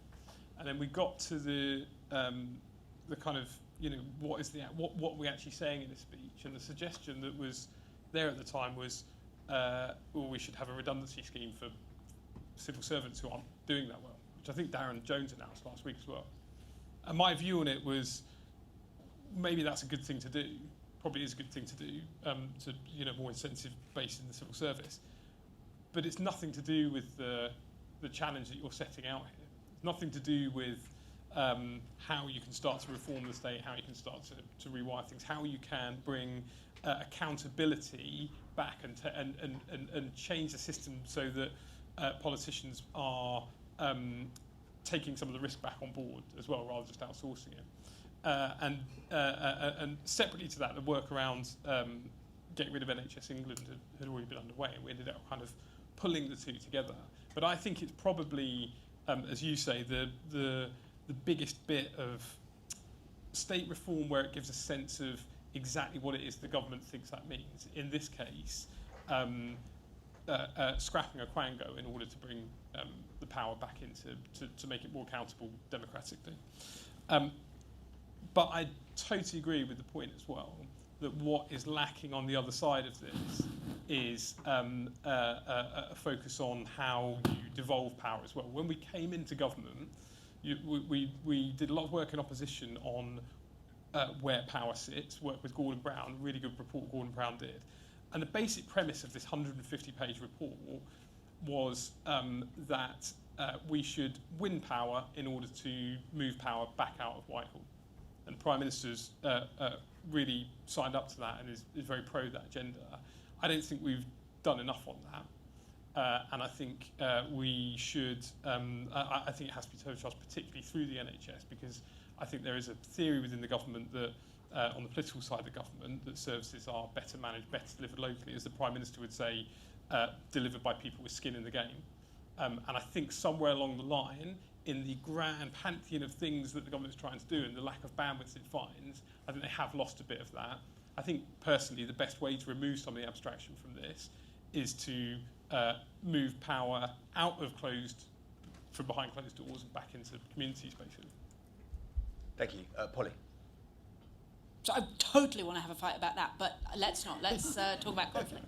And then we got to the kind of, you know, what are we actually saying in this speech? And the suggestion that was there at the time was, well, we should have a redundancy scheme for civil servants who aren't doing that well, which I think Darren Jones announced last week as well. And my view on it was, maybe that's a good thing to do, probably is a good thing to do, to, you know, more incentive based in the civil service. But it's nothing to do with the challenge that you're setting out here. It's nothing to do with how you can start to reform the state, how you can start to rewire things, how you can bring accountability back and change the system so that politicians are taking some of the risk back on board as well, rather than just outsourcing it. And separately to that, the work around getting rid of NHS England had already been underway, and we ended up kind of pulling the two together. But I think it's probably, as you say, the biggest bit of state reform where it gives a sense of exactly what it is the government thinks that means. In this case, scrapping a quango in order to bring the power back to make it more accountable democratically. But I totally agree with the point as well that what is lacking on the other side of this is a focus on how you devolve power as well. When we came into government, we did a lot of work in opposition on where power sits, worked with Gordon Brown, really good report Gordon Brown did. And the basic premise of this 150-page report was that we should win power in order to move power back out of Whitehall. And the Prime Minister's really signed up to that and is very pro that agenda. I don't think we've done enough on that. And I think we should, I think it has to be turbocharged, particularly through the NHS, because I think there is a theory within the government that, on the political side of the government, that services are better managed, better delivered locally, as the Prime Minister would say, delivered by people with skin in the game. And I think somewhere along the line, in the grand pantheon of things that the government is trying to do and the lack of bandwidth it finds, I think they have lost a bit of that. I think, personally, the best way to remove some of the abstraction from this is to move power out of from behind closed doors and back into communities, basically. Thank you. Polly. So I totally want to have a fight about that, but let's not. Let's talk about conflict.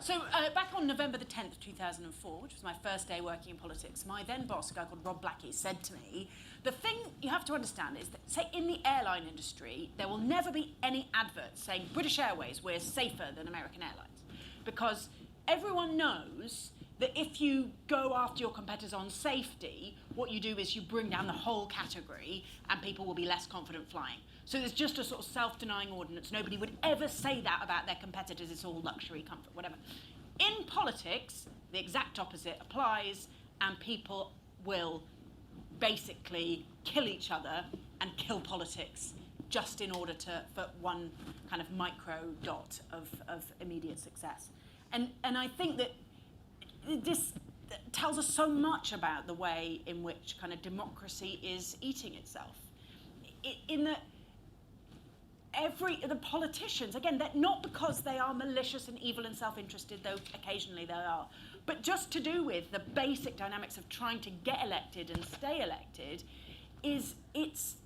So back on November the 10th, 2004, which was my first day working in politics, my then boss, a guy called Rob Blackie, said to me, the thing you have to understand is that, say, in the airline industry, there will never be any adverts saying, British Airways, we're safer than American Airlines. Because everyone knows that if you go after your competitors on safety, what you do is you bring down the whole category and people will be less confident flying. So there's just a sort of self-denying ordinance. Nobody would ever say that about their competitors. It's all luxury, comfort, whatever. In politics, the exact opposite applies, and people will basically kill each other and kill politics just in order for one kind of micro dot of immediate success. And I think that this tells us so much about the way in which kind of democracy is eating itself. In that the politicians, again, they're not because they are malicious and evil and self-interested, though occasionally they are, but just to do with the basic dynamics of trying to get elected and stay elected, is it's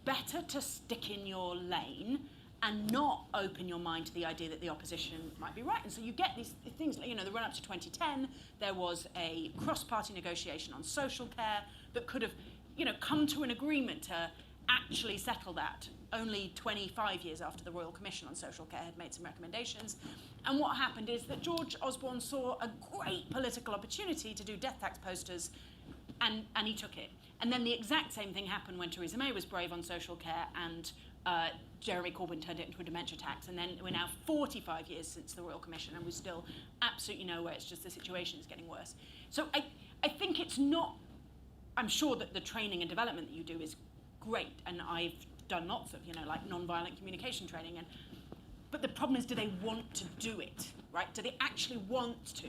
better to stick in your lane and not open your mind to the idea that the opposition might be right. And so you get these things, the run up to 2010, there was a cross-party negotiation on social care that could have, come to an agreement to actually settle that only 25 years after the Royal Commission on Social Care had made some recommendations. And what happened is that George Osborne saw a great political opportunity to do death tax posters, and he took it. And then the exact same thing happened when Theresa May was brave on social care and Jeremy Corbyn turned it into a dementia tax. And then we're now 45 years since the Royal Commission and we're still absolutely nowhere. It's just the situation is getting worse. So I think it's not, I'm sure that the training and development that you do is great, and I've done lots of, like non-violent communication training. But the problem is, do they want to do it, right? Do they actually want to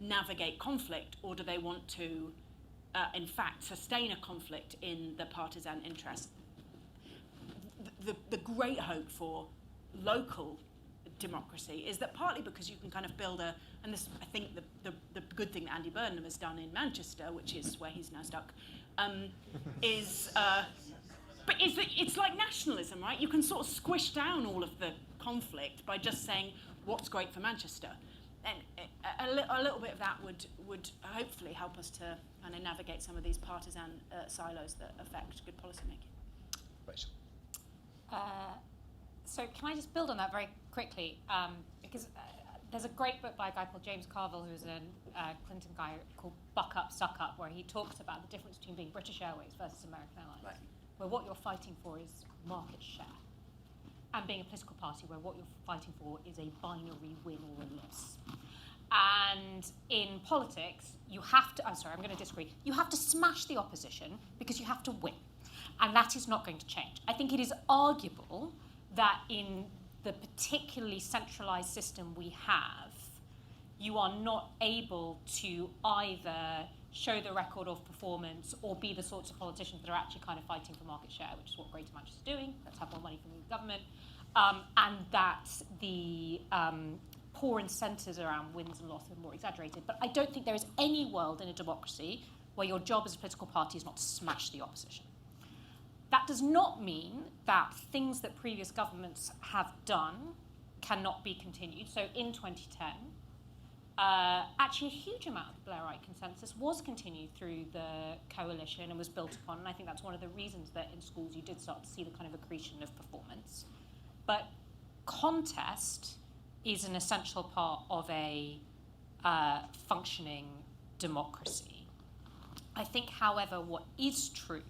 navigate conflict, or do they want to, in fact, sustain a conflict in the partisan interest? The great hope for local democracy is that partly because you can kind of build and this, I think the good thing that Andy Burnham has done in Manchester, which is where he's now stuck, is that it's like nationalism, right? You can sort of squish down all of the conflict by just saying what's great for Manchester. And a little bit of that would hopefully help us to kind of navigate some of these partisan silos that affect good policy making. Rachel. So can I just build on that very quickly? Because there's a great book by a guy called James Carville, who's a Clinton guy, called Buck Up, Suck Up, where he talks about the difference between being British Airways versus American Airlines, right, where what you're fighting for is market share, and being a political party where what you're fighting for is a binary win or a loss. And in politics, you have to, I'm going to disagree, you have to smash the opposition because you have to win. And that is not going to change. I think it is arguable that in the particularly centralised system we have, you are not able to either show the record of performance or be the sorts of politicians that are actually kind of fighting for market share, which is what Greater Manchester is doing. Let's have more money from the government. And that the poor incentives around wins and losses are more exaggerated. But I don't think there is any world in a democracy where your job as a political party is not to smash the opposition. That does not mean that things that previous governments have done cannot be continued. So in 2010, actually a huge amount of the Blairite consensus was continued through the coalition and was built upon. And I think that's one of the reasons that in schools you did start to see the kind of accretion of performance. But contest is an essential part of a functioning democracy. I think, however, what is true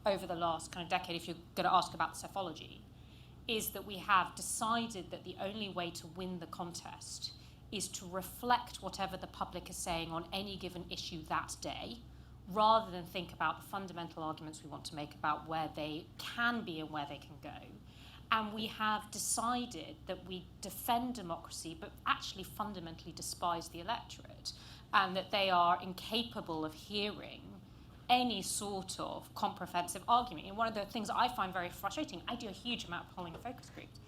over the last kind of decade, if you're going to ask about the psephology, is that we have decided that the only way to win the contest is to reflect whatever the public is saying on any given issue that day, rather than think about the fundamental arguments we want to make about where they can be and where they can go. And we have decided that we defend democracy, but actually fundamentally despise the electorate, and that they are incapable of hearing any sort of comprehensive argument. And one of the things I find very frustrating, I do a huge amount of polling and focus groups,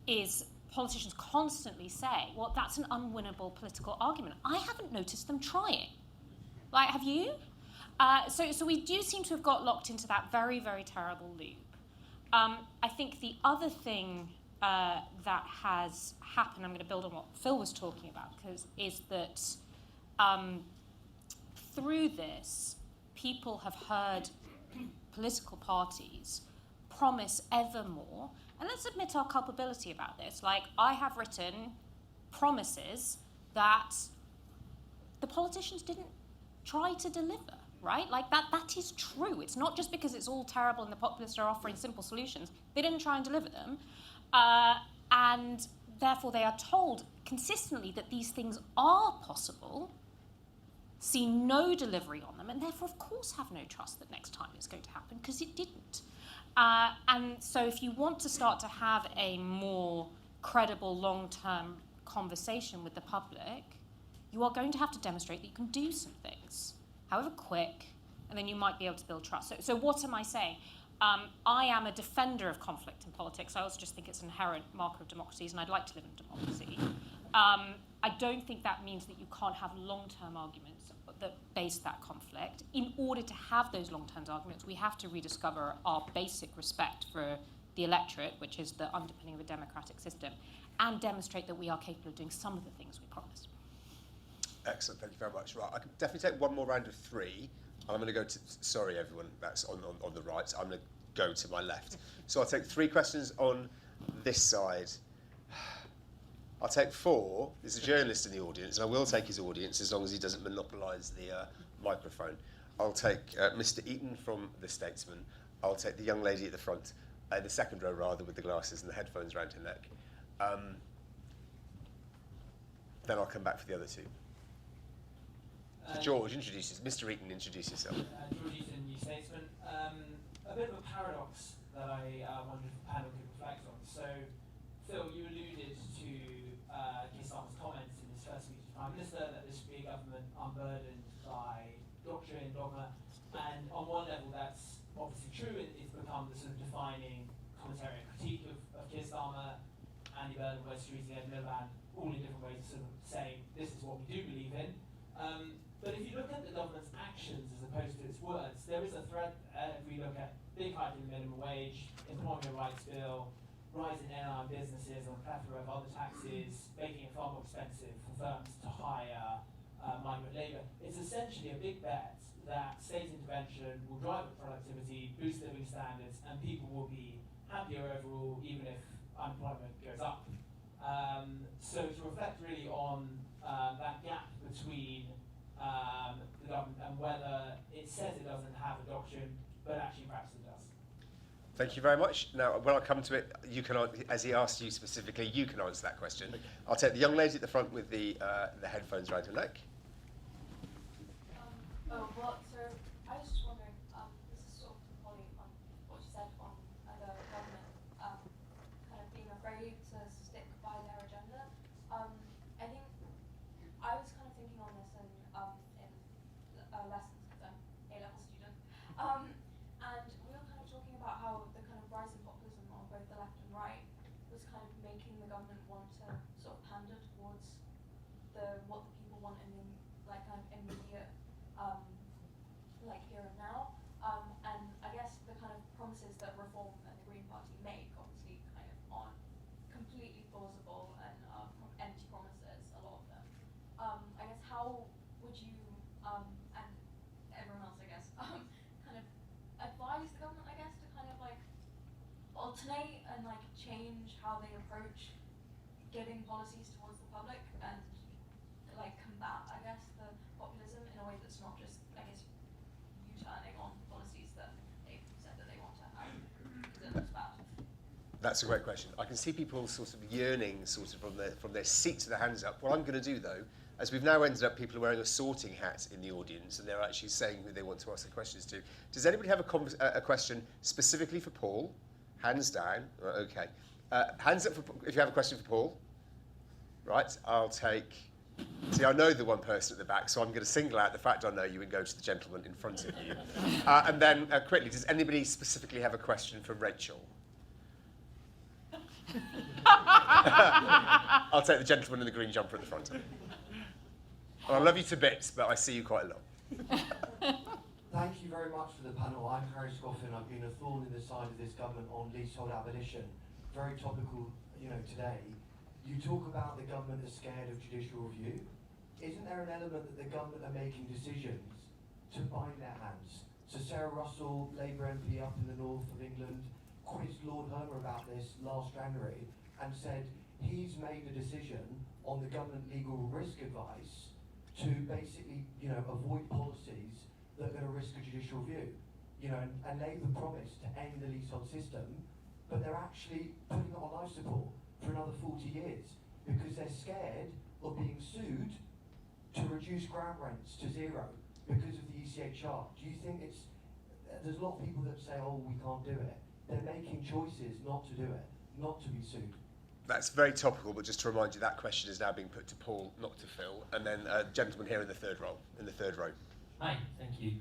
is politicians constantly say, well, that's an unwinnable political argument. I haven't noticed them trying. Like, have you? So we do seem to have got locked into that very, very terrible loop. I think the other thing that has happened, I'm going to build on what Phil was talking about, is that through this, people have heard political parties promise ever more, and let's admit our culpability about this. Like, I have written promises that the politicians didn't try to deliver, right? Like, that is true. It's not just because it's all terrible and the populists are offering simple solutions. They didn't try and deliver them. And therefore they are told consistently that these things are possible, see no delivery on them, and therefore, of course, have no trust that next time it's going to happen, because it didn't. And so if you want to start to have a more credible long-term conversation with the public, you are going to have to demonstrate that you can do some things, however quick, and then you might be able to build trust. So what am I saying? I am a defender of conflict in politics. I also just think it's an inherent marker of democracies, and I'd like to live in a democracy. I don't think that means that you can't have long-term arguments that base that conflict. In order to have those long-term arguments, we have to rediscover our basic respect for the electorate, which is the underpinning of a democratic system, and demonstrate that we are capable of doing some of the things we promised. Excellent, thank you very much. Right, I can definitely take one more round of three. I'm going to go to, sorry everyone, that's on the right. I'm going to go to my left. So I'll take 3 questions on this side. I'll take 4. There's a journalist in the audience, and I will take his audience as long as he doesn't monopolise the microphone. I'll take Mr. Eaton from The Statesman. I'll take the young lady at the front, the second row rather, with the glasses and the headphones around her neck. Then I'll come back for the other 2. So George, Mr. Eaton, introduce yourself. George Eaton, New Statesman. A bit of a paradox that I wondered if the panel could reflect on. So, Phil, you alluded to Keir Starmer's comments in his first speech as Prime Minister that this should be a government unburdened by doctrine, dogma, and on one level that's obviously true. It's become the sort of defining commentary and critique of Keir Starmer, Andy Burnham, Wes Streeting, Ed Miliband, all in different ways of sort of saying this is what we do believe in. But if you look at the government's actions as opposed to its words, there is a thread if we look at big hike in the minimum wage, employment rights bill, rise in NI businesses on a plethora of other taxes, making it far more expensive for firms to hire migrant labour. It's essentially a big bet that state intervention will drive up productivity, boost living standards, and people will be happier overall, even if unemployment goes up. So to reflect really on that gap between the government and whether it says it doesn't have a doctrine, but actually perhaps it does. Thank you very much. Now, when I come to it, you can, as he asked you specifically, you can answer that question. Okay. I'll take the young lady at the front with the headphones around her neck. So I was just wondering, this is sort of following on what you said on the government kind of being afraid to stick by their agenda. I think I was kind of thinking on this in lessons, because I'm an A-level student, and we were kind of talking about how the kind of rise in populism on both the left and right was kind of making the government want to sort of pander towards what the people want in the like kind of immediate like here and now, and I guess the kind of promises that Reform and the Green Party make obviously kind of aren't completely plausible and empty promises, a lot of them. I guess how would you and everyone else, I guess, kind of advise the government, I guess, to kind of like alternate and like change how they approach giving policies towards the public and like combat, I guess, the populism in a way that's not just, I guess, U-turning on policies that they've said that they want to have, because it looks bad. That's a great question. I can see people sort of yearning sort of from their seat to their hands up. What I'm going to do, though, as we've now ended up people wearing a sorting hat in the audience, and they're actually saying who they want to ask the questions to. Does anybody have a question specifically for Paul? Hands down. Okay. Hands up if you have a question for Paul. Right, I'll take... See, I know the one person at the back, so I'm going to single out the fact I know you and go to the gentleman in front of you. And then, quickly, does anybody specifically have a question for Rachel? I'll take the gentleman in the green jumper at the front. Well, I love you to bits, but I see you quite a lot. very much for the panel. I'm Harry Scoffin. I've been a thorn in the side of this government on leasehold abolition. Very topical, today. You talk about the government is scared of judicial review. Isn't there an element that the government are making decisions to bind their hands? So Sarah Russell, Labour MP up in the north of England, quizzed Lord Hermer about this last January and said he's made a decision on the government legal risk advice to basically, avoid policies that are going to risk a judicial review. And Labour promised to end the leasehold system, but they're actually putting it on life support for another 40 years because they're scared of being sued to reduce ground rents to zero because of the ECHR. Do you think there's a lot of people that say, oh, we can't do it. They're making choices not to do it, not to be sued. That's very topical, but just to remind you, that question is now being put to Paul, not to Phil. And then a gentleman here in the third row. Hi, thank you.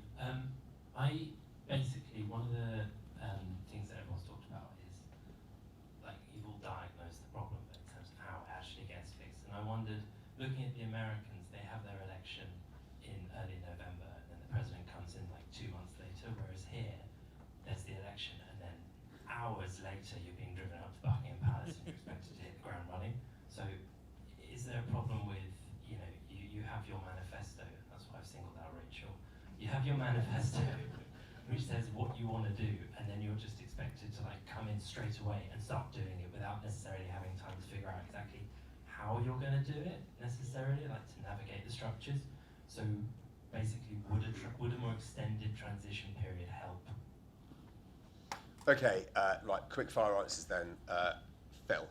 I basically, one of the things that everyone's talked about is, like, you've all diagnosed the problem, but in terms of how it actually gets fixed. And I wondered, looking at the Americans, they have their election in early November, and then the president comes in like 2 months later, whereas here, there's the election, and then hours later, you're being driven up to Buckingham Palace and you're expected to hit the ground running. So is there a problem with, you have your manifesto, that's why I've singled out Rachel, you have your manifesto, which says what you want to do, and then you're just expected to like come in straight away and start doing it without necessarily having time to figure out exactly how you're going to do it necessarily, like to navigate the structures. So basically, would a more extended transition period help? Okay, right, quick fire answers then. Phil,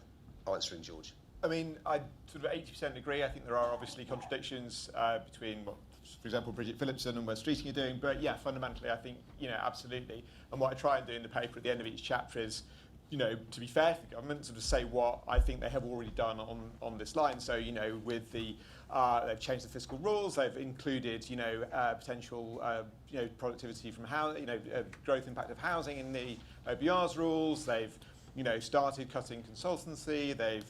answering George. I mean, I sort of 80% agree. I think there are obviously contradictions between what, for example, Bridget Phillipson and Wes Streeting are doing. But yeah, fundamentally, I think, absolutely. And what I try and do in the paper at the end of each chapter is, to be fair to the government, sort of say what I think they have already done on this line. So, with the, they've changed the fiscal rules, they've included, potential, productivity from growth impact of housing in the OBR's rules, they've, started cutting consultancy, they've,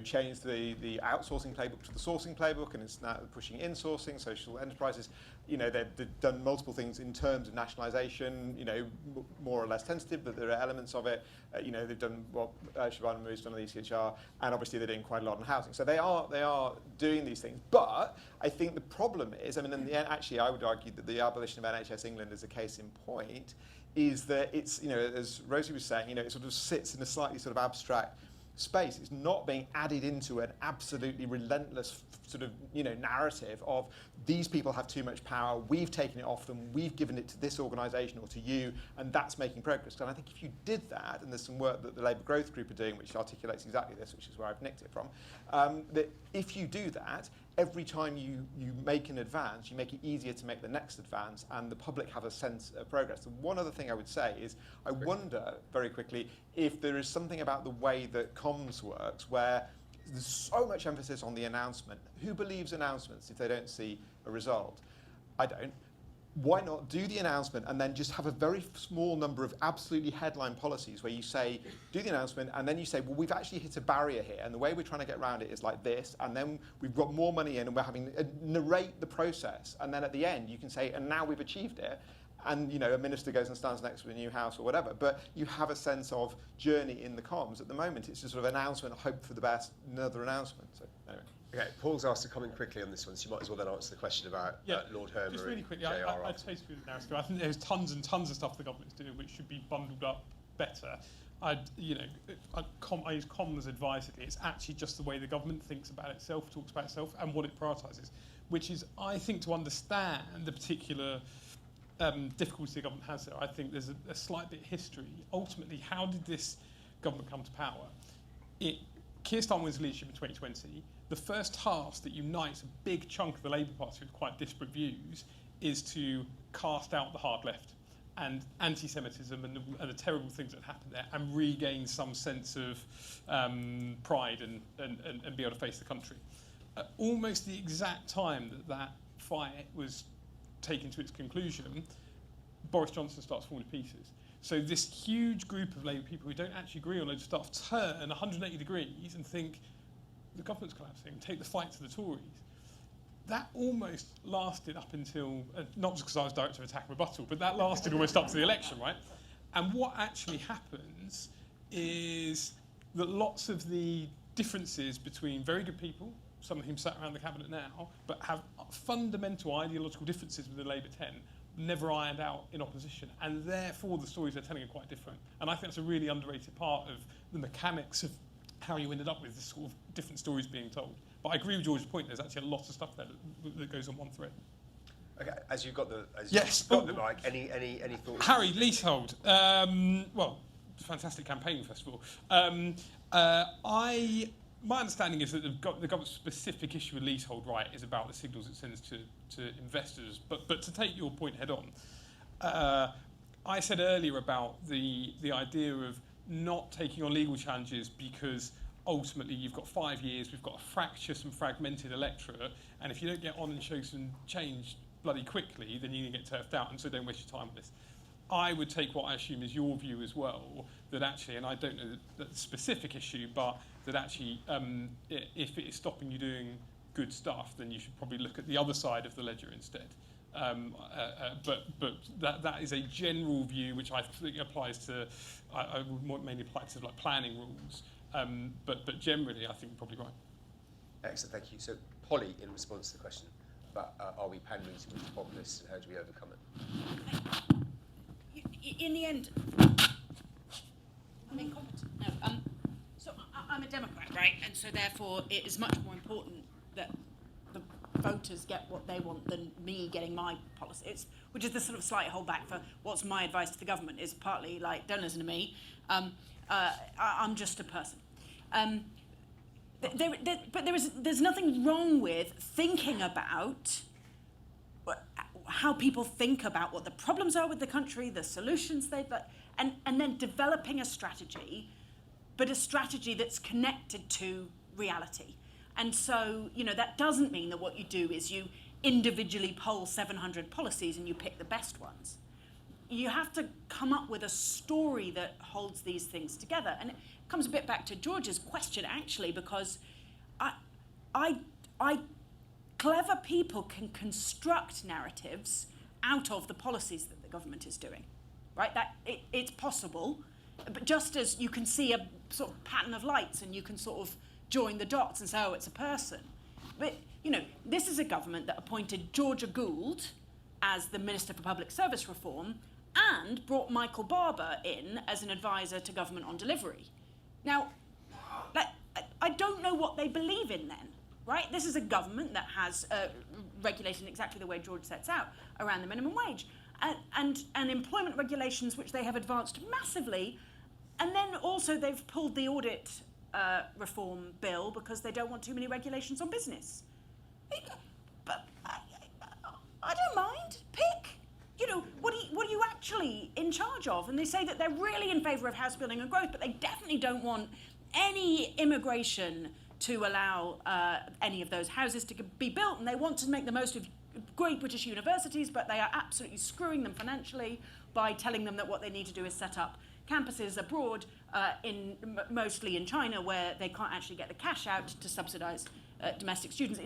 changed the outsourcing playbook to the sourcing playbook, and it's now pushing insourcing, social enterprises. They've done multiple things in terms of nationalisation, more or less tentative, but there are elements of it. They've done what Siobhan Moore's done on the ECHR, and obviously they're doing quite a lot on housing. So they are doing these things. But I think the problem is, in the end, actually, I would argue that the abolition of NHS England is a case in point, is that it's, as Rosie was saying, it sort of sits in a slightly sort of abstract space. It's not being added into an absolutely relentless sort of narrative of these people have too much power, we've taken it off them, we've given it to this organisation or to you, and that's making progress. And I think if you did that, and there's some work that the Labour Growth Group are doing which articulates exactly this, which is where I've nicked it from, that if you do that, every time you make an advance, you make it easier to make the next advance, and the public have a sense of progress. And one other thing I would say is, I wonder, very quickly, if there is something about the way that comms works where there's so much emphasis on the announcement. Who believes announcements if they don't see a result? I don't. Why not do the announcement and then just have a very small number of absolutely headline policies where you say, do the announcement, and then you say, well, we've actually hit a barrier here, and the way we're trying to get around it is like this, and then we've got more money in, and we're having to narrate the process, and then at the end you can say, and now we've achieved it, and a minister goes and stands next to a new house or whatever, but you have a sense of journey in the comms. At the moment, it's just sort of announcement, hope for the best, another announcement. So anyway. Okay, Paul's asked to comment quickly on this one, so you might as well then answer the question about Lord Hermer. Just really quickly, and JR. I'd say to the narrative, I think there's tons and tons of stuff the government's doing which should be bundled up better. I use comms advisedly. It's actually just the way the government thinks about itself, talks about itself, and what it prioritises, which is, I think, to understand the particular difficulty the government has there. I think there's a slight bit of history. Ultimately, how did this government come to power? Keir Starmer's leadership in 2020, the first task that unites a big chunk of the Labour Party with quite disparate views is to cast out the hard left and anti-Semitism and the terrible things that happened there, and regain some sense of pride and be able to face the country. At almost the exact time that fight was taken to its conclusion, Boris Johnson starts falling to pieces. So this huge group of Labour people who don't actually agree on loads of stuff turn 180 degrees and think the government's collapsing, take the fight to the Tories. that almost lasted up until, not just because I was director of attack and rebuttal, but that lasted almost up to the election, right? And what actually happens is that lots of the differences between very good people, some of whom sat around the cabinet now, but have fundamental ideological differences with the Labour 10, never ironed out in opposition, and therefore the stories they're telling are quite different. And I think that's a really underrated part of the mechanics of how you ended up with this sort of different stories being told. But I agree with George's point, there's actually a lot of stuff there that goes on one thread. Okay, as you've got the mic, any thoughts? Harry, leasehold. Well, fantastic campaign, first of all. My understanding is that the government's specific issue with leasehold right is about the signals it sends to investors. But to take your point head on, I said earlier about the idea of not taking on legal challenges because ultimately you've got 5 years, we've got a fractious and fragmented electorate, and if you don't get on and show some change bloody quickly, then you're going to get turfed out, and so don't waste your time on this. I would take what I assume is your view as well, that actually, and I don't know the specific issue, but that actually if it is stopping you doing good stuff, then you should probably look at the other side of the ledger instead. But that is a general view which I think applies to, I would mainly apply to like planning rules, but generally I think you're probably right. Excellent, thank you. So Polly, in response to the question about are we pandering to the populists and how do we overcome it? In the end, I'm incompetent. No, so I'm a Democrat, right? And so therefore it is much more important that the voters get what they want than me getting my policies, which is the sort of slight holdback for what's my advice to the government is partly like, don't listen to me. I'm just a person. But there's nothing wrong with thinking about how people think about what the problems are with the country, the solutions they'd like, and then developing a strategy, but a strategy that's connected to reality. And so, that doesn't mean that what you do is you individually poll 700 policies and you pick the best ones. You have to come up with a story that holds these things together. And it comes a bit back to George's question, actually, because clever people can construct narratives out of the policies that the government is doing, right? It's possible, but just as you can see a sort of pattern of lights and you can sort of join the dots and say, oh, it's a person. But, this is a government that appointed Georgia Gould as the Minister for Public Service Reform and brought Michael Barber in as an advisor to government on delivery. Now, I don't know what they believe in then, right? This is a government that has regulation exactly the way George sets out around the minimum wage and employment regulations which they have advanced massively, and then also they've pulled the audit reform bill because they don't want too many regulations on business. But I don't mind. Pick. What are you actually in charge of? And they say that they're really in favour of house building and growth, but they definitely don't want any immigration to allow any of those houses to be built, and they want to make the most of great British universities, but they are absolutely screwing them financially by telling them that what they need to do is set up campuses abroad, mostly in China, where they can't actually get the cash out to subsidise domestic students.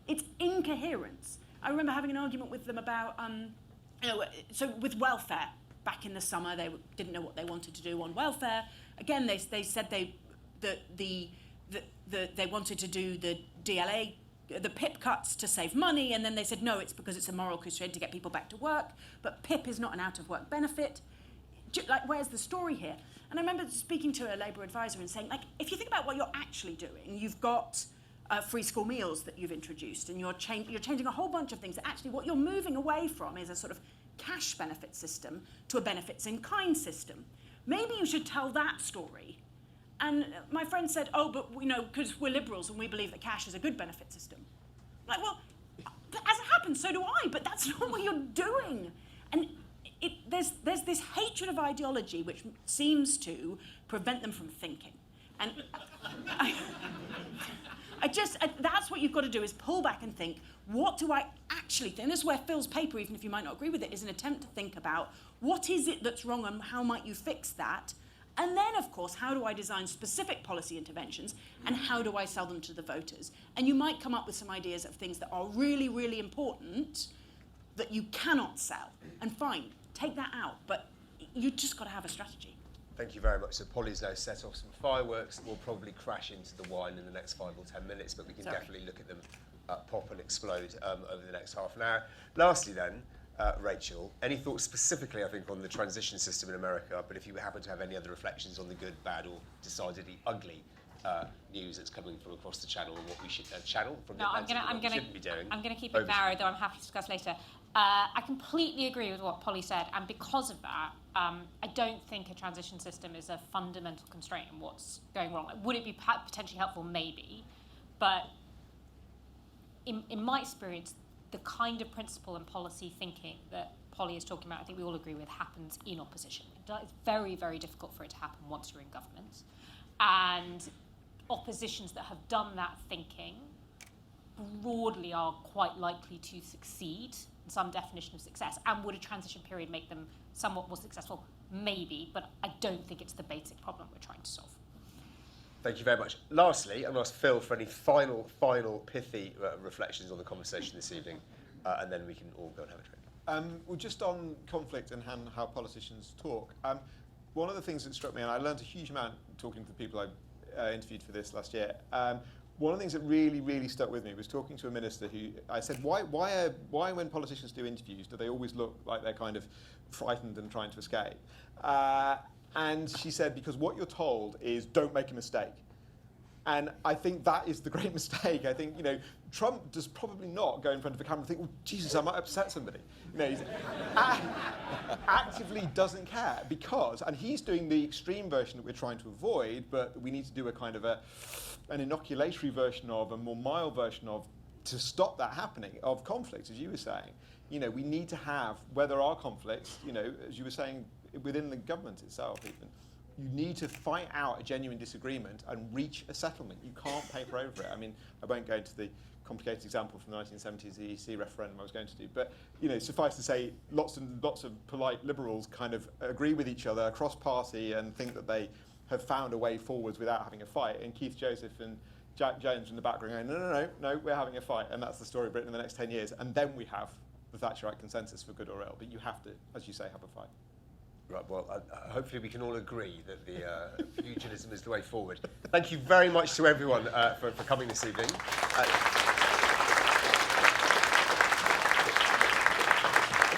It's incoherence. I remember having an argument with them about, so with welfare. Back in the summer, they didn't know what they wanted to do on welfare. Again, they said they wanted to do the DLA, the PIP cuts to save money, and then they said, no, it's because it's a moral crusade to get people back to work, but PIP is not an out-of-work benefit. Where's the story here? And I remember speaking to a Labour advisor and saying, if you think about what you're actually doing, you've got free school meals that you've introduced, and you're changing a whole bunch of things that actually what you're moving away from is a sort of cash benefit system to a benefits in kind system. Maybe you should tell that story. And my friend said, oh, but because we're liberals and we believe that cash is a good benefit system. Well, as it happens, so do I, but that's not what you're doing. And there's this hatred of ideology which seems to prevent them from thinking. And that's what you've got to do, is pull back and think, what do I actually think? And this is where Phil's paper, even if you might not agree with it, is an attempt to think about what is it that's wrong and how might you fix that, And then, of course, how do I design specific policy interventions and how do I sell them to the voters? And you might come up with some ideas of things that are really, really important that you cannot sell. And fine, take that out, but you just got to have a strategy. Thank you very much. So Polly's now set off some fireworks that will probably crash into the wine in the next 5 or 10 minutes, but we can definitely look at them pop and explode over the next half an hour. Lastly then, Rachel, any thoughts specifically, I think, on the transition system in America, but if you happen to have any other reflections on the good, bad or decidedly ugly news that's coming from across the channel and what we should shouldn't be doing. I'm going to keep it narrow, though I'm happy to discuss later. I completely agree with what Polly said, and because of that, I don't think a transition system is a fundamental constraint in what's going wrong. Would it be potentially helpful? Maybe, but in my experience, the kind of principle and policy thinking that Polly is talking about, I think we all agree with, happens in opposition. It's very, very difficult for it to happen once you're in government. And oppositions that have done that thinking broadly are quite likely to succeed in some definition of success. And would a transition period make them somewhat more successful? Maybe, but I don't think it's the basic problem we're trying to solve. Thank you very much. Lastly, I'm going to ask Phil for any final pithy reflections on the conversation this evening, and then we can all go and have a drink. Well, just on conflict and how politicians talk, one of the things that struck me, and I learned a huge amount talking to the people I interviewed for this last year, one of the things that really, really stuck with me was talking to a minister who, I said, why when politicians do interviews, do they always look like they're kind of frightened and trying to escape? And she said, because what you're told is don't make a mistake. And I think that is the great mistake. I think, Trump does probably not go in front of a camera and think, oh, Jesus, I might upset somebody. He actively doesn't care because, and he's doing the extreme version that we're trying to avoid, but we need to do a kind of an inoculatory version of, a more mild version of, to stop that happening, of conflict, as you were saying. We need to have, where there are conflicts, as you were saying, within the government itself even, you need to fight out a genuine disagreement and reach a settlement. You can't paper over it. I mean, I won't go into the complicated example from the 1970s, the EC referendum I was going to do, but suffice to say, lots and lots of polite liberals kind of agree with each other across party and think that they have found a way forwards without having a fight. And Keith Joseph and Jack Jones in the background going, no, we're having a fight, and that's the story of Britain in the next 10 years. And then we have the Thatcherite consensus for good or ill, but you have to, as you say, have a fight. Right, well, hopefully we can all agree that the pugilism is the way forward. Thank you very much to everyone for coming this evening.